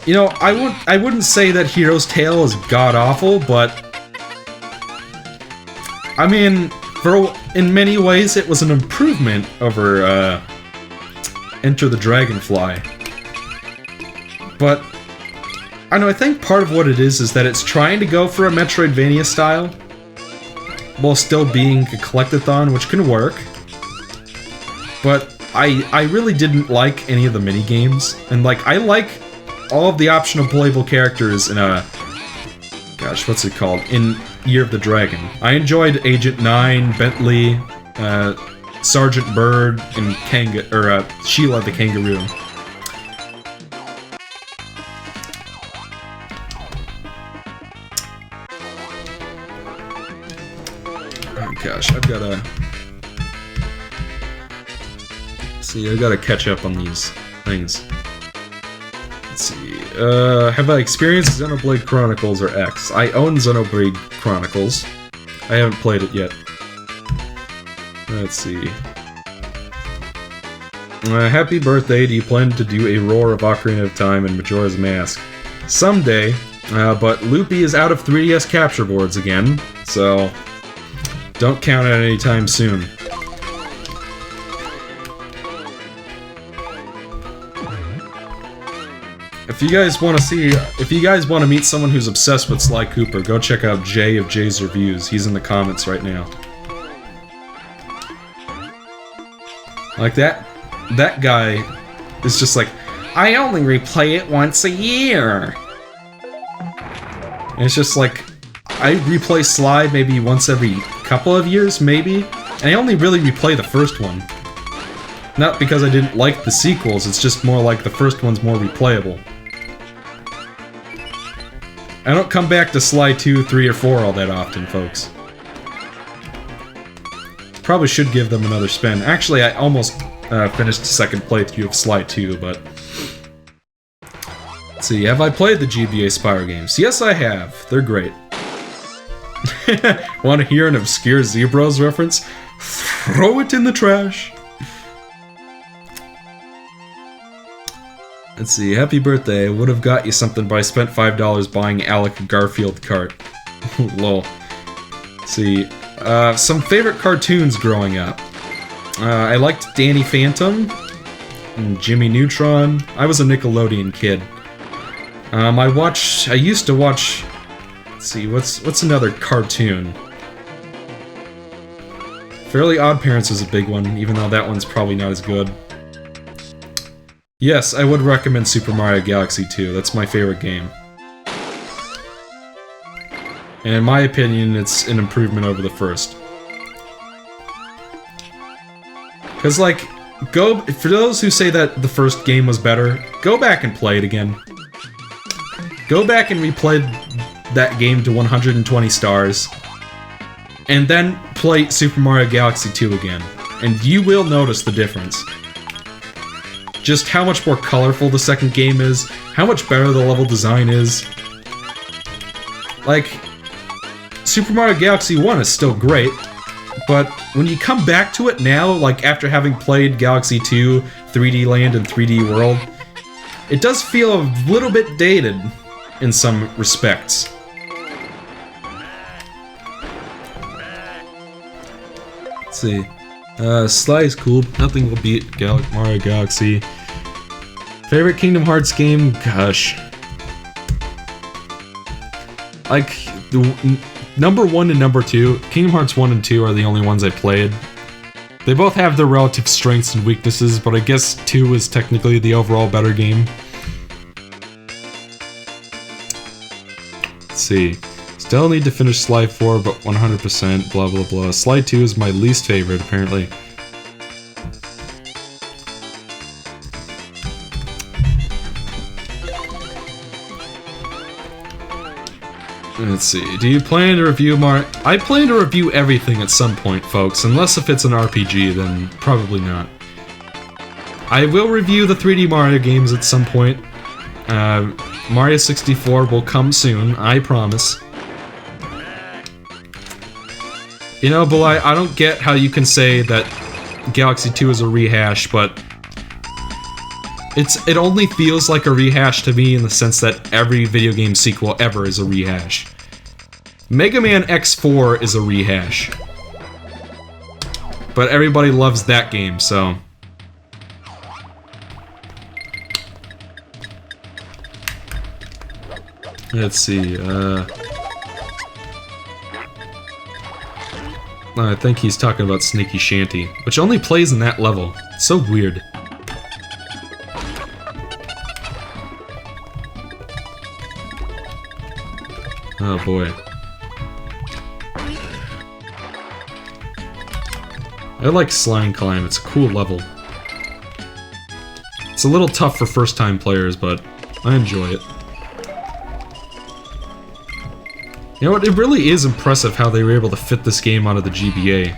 You know, I wouldn't say that Hero's Tale is god-awful, but... I mean, in many ways it was an improvement over Enter the Dragonfly. But... I know, I think part of what it is that it's trying to go for a Metroidvania style, while still being a collectathon, which can work. But I really didn't like any of the mini-games, and like, I like all of the optional playable characters in gosh, what's it called? In Year of the Dragon. I enjoyed Agent 9, Bentley, Sergeant Bird, and Sheila the Kangaroo. gosh, I've gotta... See, I gotta catch up on these things. Let's see, have I experienced Xenoblade Chronicles or X? I own Xenoblade Chronicles. I haven't played it yet. Let's see. Happy birthday, do you plan to do a Roar of Ocarina of Time and Majora's Mask? Someday, but Loopy is out of 3DS capture boards again, so don't count it anytime soon. If you guys want to meet someone who's obsessed with Sly Cooper, go check out Jay of Jay's Reviews. He's in the comments right now. Like that guy is just like, I only replay it once a year. And it's just like, I replay Sly maybe once every couple of years, maybe, and I only really replay the first one. Not because I didn't like the sequels, it's just more like the first one's more replayable. I don't come back to Sly 2, 3, or 4 all that often, folks. Probably should give them another spin. Actually, I almost finished the second playthrough of Sly 2, but... Let's see, have I played the GBA Spyro games? Yes, I have. They're great. Want to hear an obscure Zebros reference? Throw it in the trash! Let's see, happy birthday. I would have got you something, but I spent $5 buying Alec Garfield cart. Lol. Let's see, some favorite cartoons growing up. I liked Danny Phantom, and Jimmy Neutron. I was a Nickelodeon kid. I used to watch... Let's see, what's another cartoon? Fairly Odd Parents is a big one, even though that one's probably not as good. Yes, I would recommend Super Mario Galaxy 2. That's my favorite game. And in my opinion, it's an improvement over the first. Because, like, for those who say that the first game was better, go back and play it again. Go back and replay that game to 120 stars. And then play Super Mario Galaxy 2 again. And you will notice the difference. Just how much more colorful the second game is, how much better the level design is. Like, Super Mario Galaxy 1 is still great, but when you come back to it now, like after having played Galaxy 2, 3D Land, and 3D World, it does feel a little bit dated in some respects. Let's see. Sly is cool. Nothing will beat Mario Galaxy. Favorite Kingdom Hearts game? Gosh. Like, number 1 and number 2, Kingdom Hearts 1 and 2 are the only ones I played. They both have their relative strengths and weaknesses, but I guess 2 is technically the overall better game. Let's see. Still need to finish Sly 4, but 100%, blah blah blah. Sly 2 is my least favorite, apparently. Let's see, do you plan to review I plan to review everything at some point, folks, unless if it's an RPG, then probably not. I will review the 3D Mario games at some point. Mario 64 will come soon, I promise. You know, but I don't get how you can say that Galaxy 2 is a rehash, but it only feels like a rehash to me in the sense that every video game sequel ever is a rehash. Mega Man X4 is a rehash. But everybody loves that game, so... Let's see, I think he's talking about Sneaky Shanty, which only plays in that level. It's so weird. Oh boy. I like Slime Climb, it's a cool level. It's a little tough for first-time players, but I enjoy it. You know what, it really is impressive how they were able to fit this game onto the GBA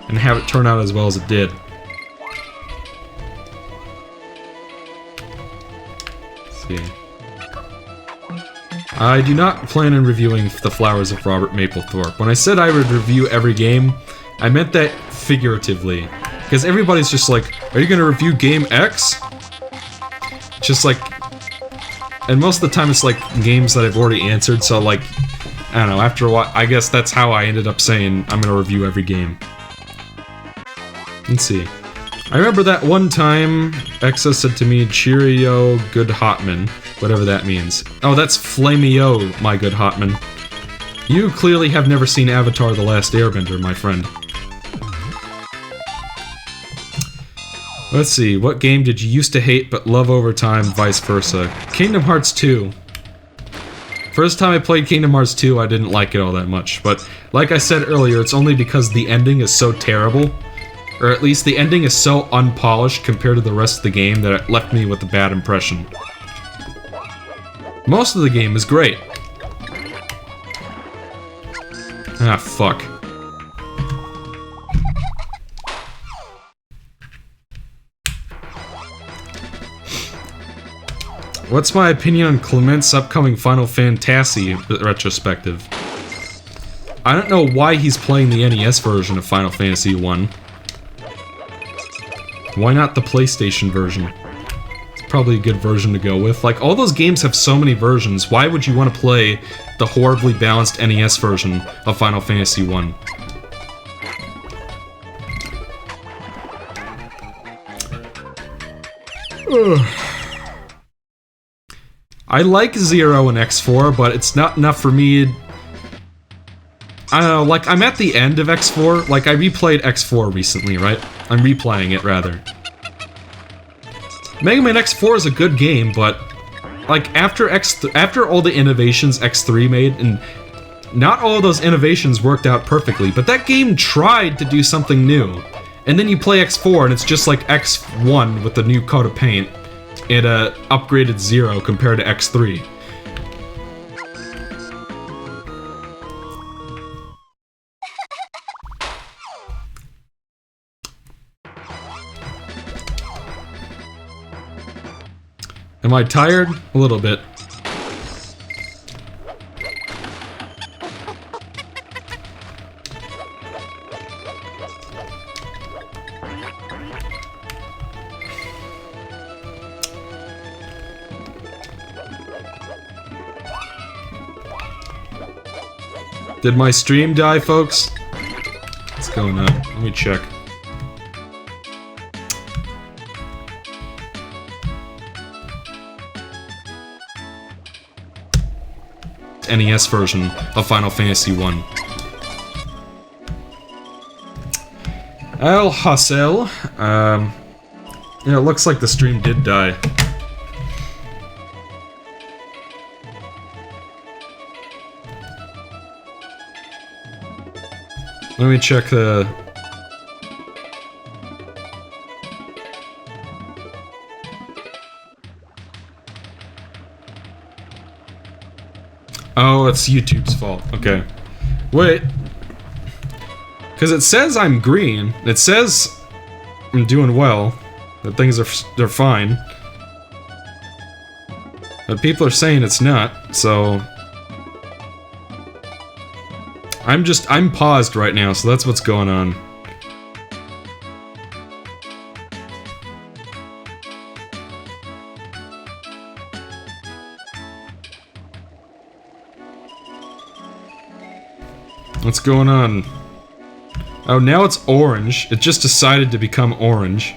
and have it turn out as well as it did. Let's see. I do not plan on reviewing The Flowers of Robert Mapplethorpe. When I said I would review every game, I meant that figuratively. Because everybody's just like, are you gonna review game X? Just like... And most of the time it's like games that I've already answered, so like... I don't know, after a while, I guess that's how I ended up saying I'm gonna review every game. Let's see. I remember that one time, Exo said to me, Cheerio, good Hotman. Whatever that means. Oh, that's Flameo, my good Hotman. You clearly have never seen Avatar: The Last Airbender, my friend. Let's see, what game did you used to hate but love over time, vice versa? Kingdom Hearts 2. First time I played Kingdom Hearts 2, I didn't like it all that much, but like I said earlier, it's only because the ending is so terrible, or at least the ending is so unpolished compared to the rest of the game that it left me with a bad impression. Most of the game is great. Ah, fuck. What's my opinion on Clement's upcoming Final Fantasy retrospective? I don't know why he's playing the NES version of Final Fantasy 1. Why not the PlayStation version? It's probably a good version to go with. Like, all those games have so many versions, why would you want to play the horribly balanced NES version of Final Fantasy 1? Ugh. I like 0 and X4, but it's not enough for me. I don't know, like, I'm at the end of X4. Like, I replayed X4 recently, right? I'm replaying it, rather. Mega Man X4 is a good game, but... Like, after all the innovations X3 made, and not all of those innovations worked out perfectly, but that game tried to do something new. And then you play X4, and it's just like X1 with the new coat of paint. And upgraded 0 compared to X3. Am I tired? A little bit. Did my stream die, folks? What's going on? Let me check. NES version of Final Fantasy 1. El Hassel. Yeah, it looks like the stream did die. Let me check the... Oh, it's YouTube's fault. Okay. Wait. Because it says I'm green. It says I'm doing well. That things they're fine. But people are saying it's not, so... I'm paused right now, so that's what's going on. What's going on? Oh, now it's orange. It just decided to become orange.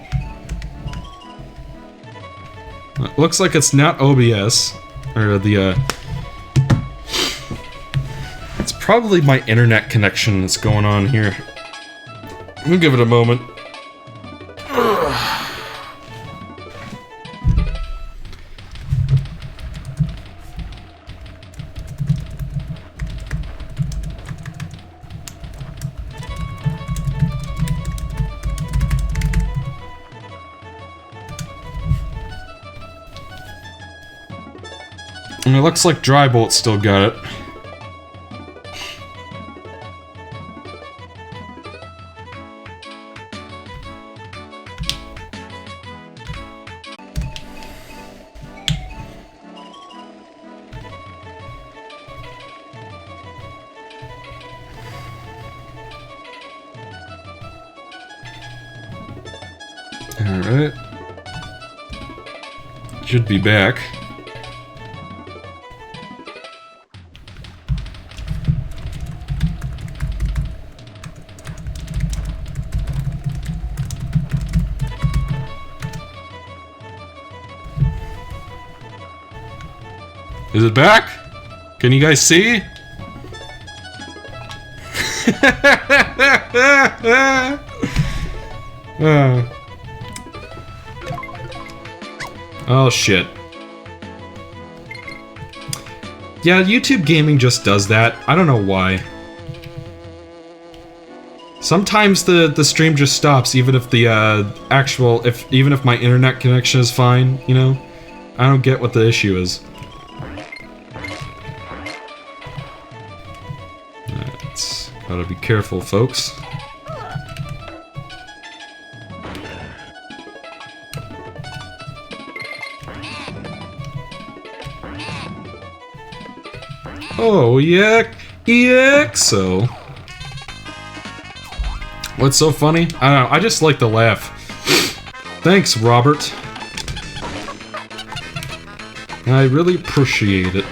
It looks like it's not OBS. Or the, It's probably my internet connection that's going on here. We'll give it a moment. And it looks like Drybolt still got it. Alright. Should be back. Is it back? Can you guys see? Oh shit. Yeah, YouTube gaming just does that. I don't know why. Sometimes the stream just stops even if the even if my internet connection is fine, you know? I don't get what the issue is. Gotta be careful, folks. Oh, yeah, EXO. What's so funny? I don't know, I just like to laugh. Thanks, Robert. I really appreciate it.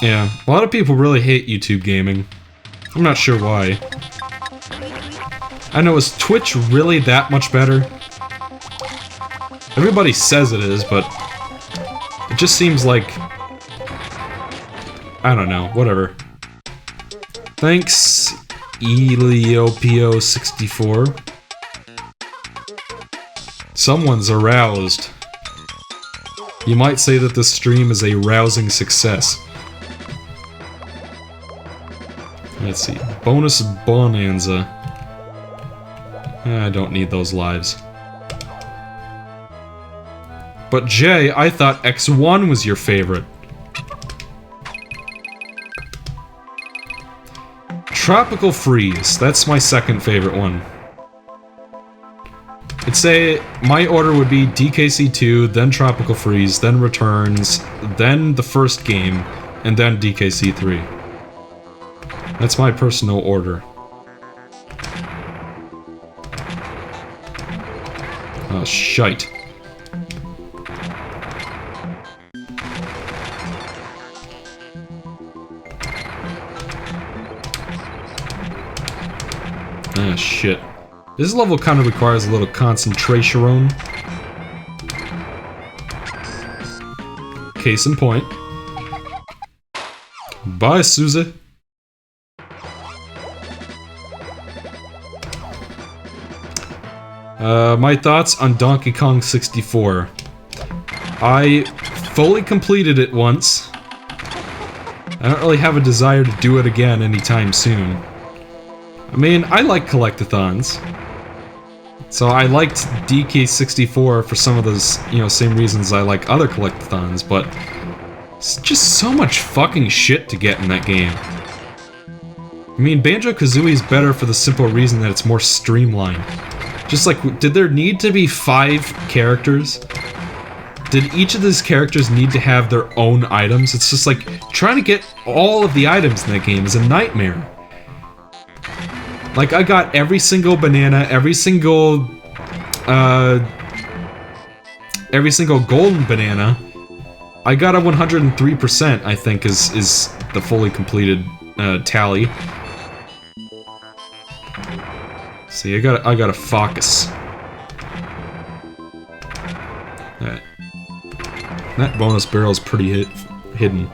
Yeah, a lot of people really hate YouTube gaming. I'm not sure why. I know, is Twitch really that much better? Everybody says it is, but it just seems like... I don't know, whatever. Thanks, Eliopio64. Someone's aroused. You might say that this stream is a rousing success. Let's see. Bonus Bonanza. I don't need those lives. But Jay, I thought X1 was your favorite. Tropical Freeze. That's my second favorite one. I'd say my order would be DKC2, then Tropical Freeze, then Returns, then the first game, and then DKC3. That's my personal order. Oh, shite. Ah, shit. This level kind of requires a little concentration. Case in point. Bye, Susie. My thoughts on Donkey Kong 64. I fully completed it once. I don't really have a desire to do it again anytime soon. I mean, I like collectathons. So I liked DK64 for some of those, you know, same reasons I like other collectathons, but it's just so much fucking shit to get in that game. I mean, Banjo-Kazooie is better for the simple reason that it's more streamlined. Just like, did there need to be 5 characters? Did each of these characters need to have their own items? It's just like, trying to get all of the items in that game is a nightmare. Like, I got every single banana, every single golden banana. I got a 103%, I think, is the fully completed tally. See, I gotta focus. That bonus barrel's pretty hidden.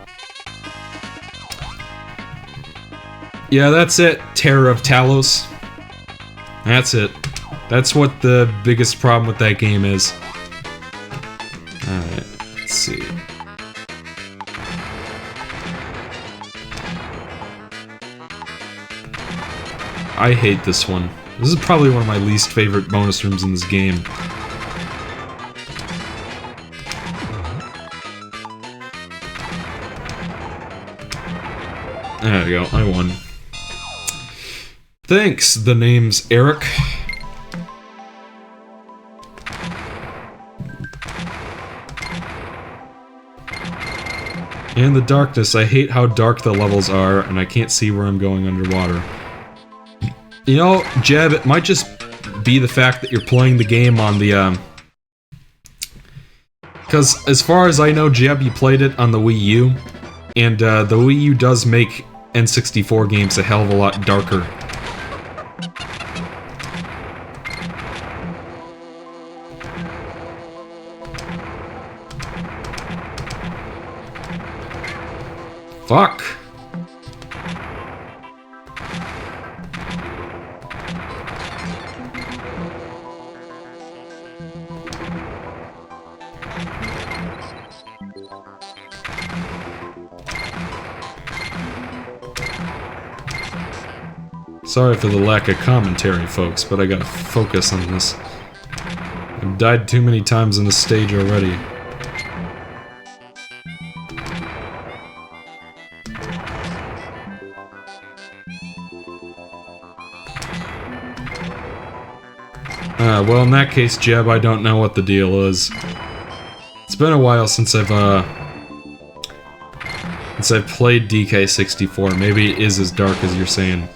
Yeah, that's it. Terror of Talos. That's it. That's what the biggest problem with that game is. Alright, let's see. I hate this one. This is probably one of my least favorite bonus rooms in this game. There we go, I won. Thanks, the name's Eric. In the darkness, I hate how dark the levels are, and I can't see where I'm going underwater. You know, Jeb, it might just be the fact that you're playing the game on the, because as far as I know, Jeb, you played it on the Wii U, and the Wii U does make N64 games a hell of a lot darker. Fuck! Sorry for the lack of commentary, folks, but I gotta focus on this. I've died too many times on this stage already. Well, in that case, Jeb, I don't know what the deal is. It's been a while since I've played DK64. Maybe it is as dark as you're saying.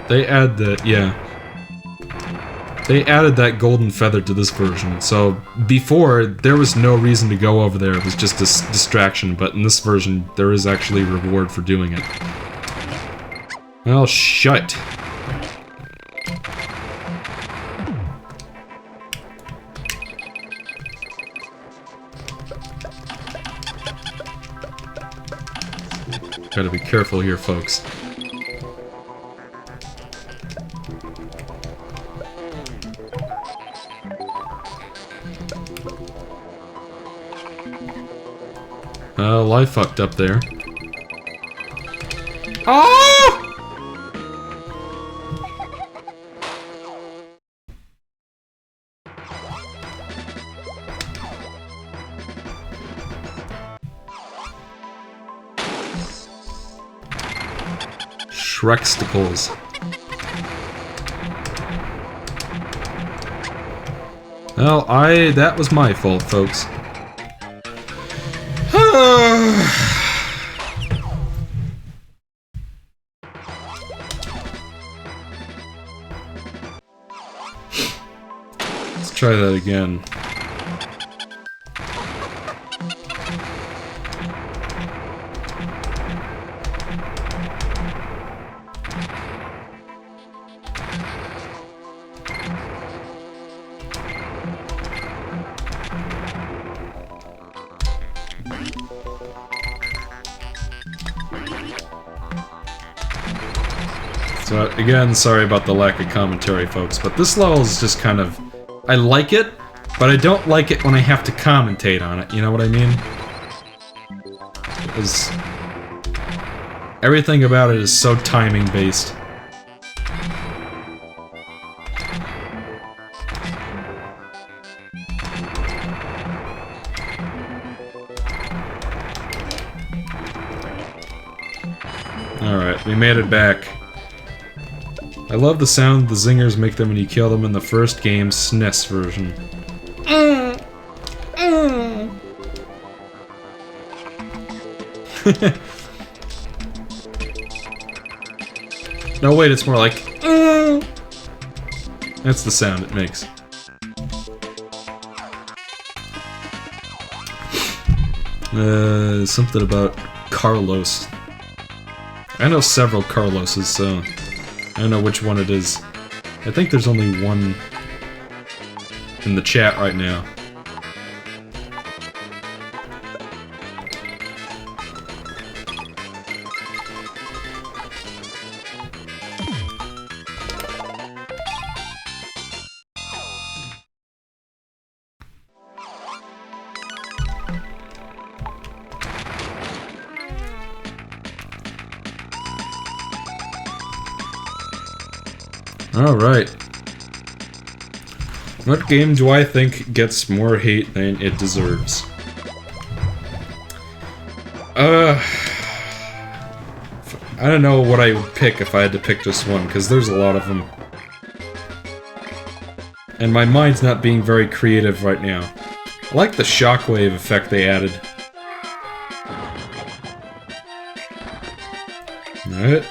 They add the, yeah. They added that golden feather to this version, so before, there was no reason to go over there, it was just a distraction, but in this version, there is actually a reward for doing it. Well, shit. Gotta be careful here, folks. Well, I fucked up there. Oh! Shreksticles. Well, that was my fault, folks. Let's try that again. So, again, sorry about the lack of commentary, folks, but this level is just kind of... I like it, but I don't like it when I have to commentate on it, you know what I mean? Because... everything about it is so timing-based. Alright, we made it back. I love the sound the zingers make them when you kill them in the first game's SNES version. No, wait, it's more like... That's the sound it makes. Something about Carlos. I know several Carloses, so... I don't know which one it is. I think there's only one in the chat right now. Alright. What game do I think gets more hate than it deserves? I don't know what I would pick if I had to pick just one, because there's a lot of them. And my mind's not being very creative right now. I like the shockwave effect they added. Alright.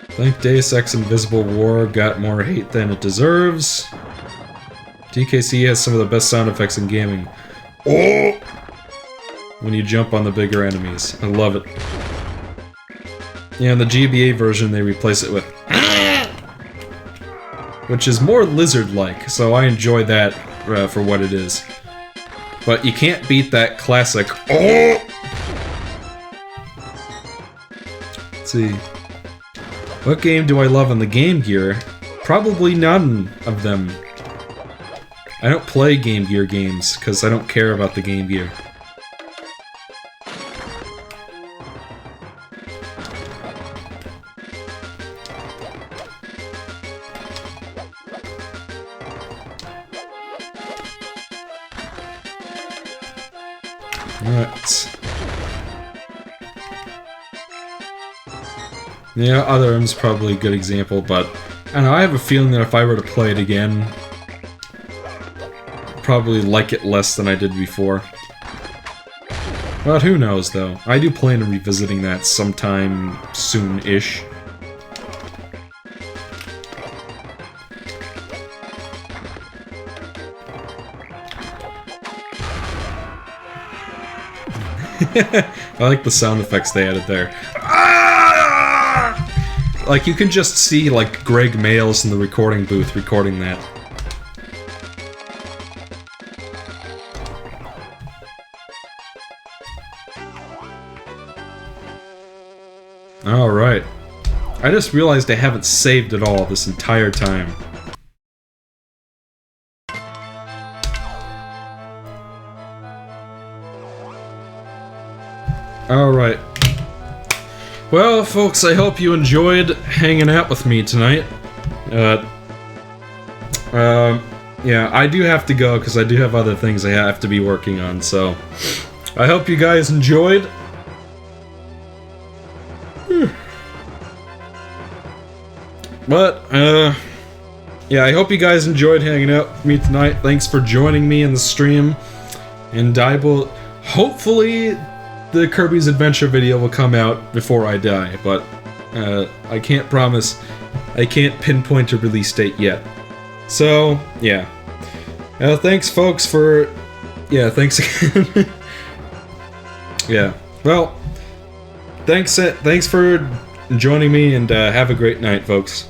I think Deus Ex Invisible War got more hate than it deserves. DKC has some of the best sound effects in gaming. Oh! When you jump on the bigger enemies. I love it. Yeah, in the GBA version they replace it with which is more lizard-like, so I enjoy that for what it is. But you can't beat that classic oh! Let's see. What game do I love on the Game Gear? Probably none of them. I don't play Game Gear games, because I don't care about the Game Gear. Alright. Yeah, Other M's probably a good example, but I don't know, I have a feeling that if I were to play it again, I'd probably like it less than I did before. But who knows, though. I do plan on revisiting that sometime soon-ish. I like the sound effects they added there. Like, you can just see, like, Greg Mayles in the recording booth recording that. Alright. I just realized I haven't saved at all this entire time. Alright. Well, folks, I hope you enjoyed hanging out with me tonight. Yeah, I do have to go because I do have other things I have to be working on, so I hope you guys enjoyed. But, yeah, I hope you guys enjoyed hanging out with me tonight. Thanks for joining me in the stream. And I will, hopefully, the Kirby's Adventure video will come out before I die, but I can't promise, I can't pinpoint a release date yet. So, yeah. Thanks folks for, yeah, thanks again. Yeah, well, thanks for joining me, and have a great night, folks.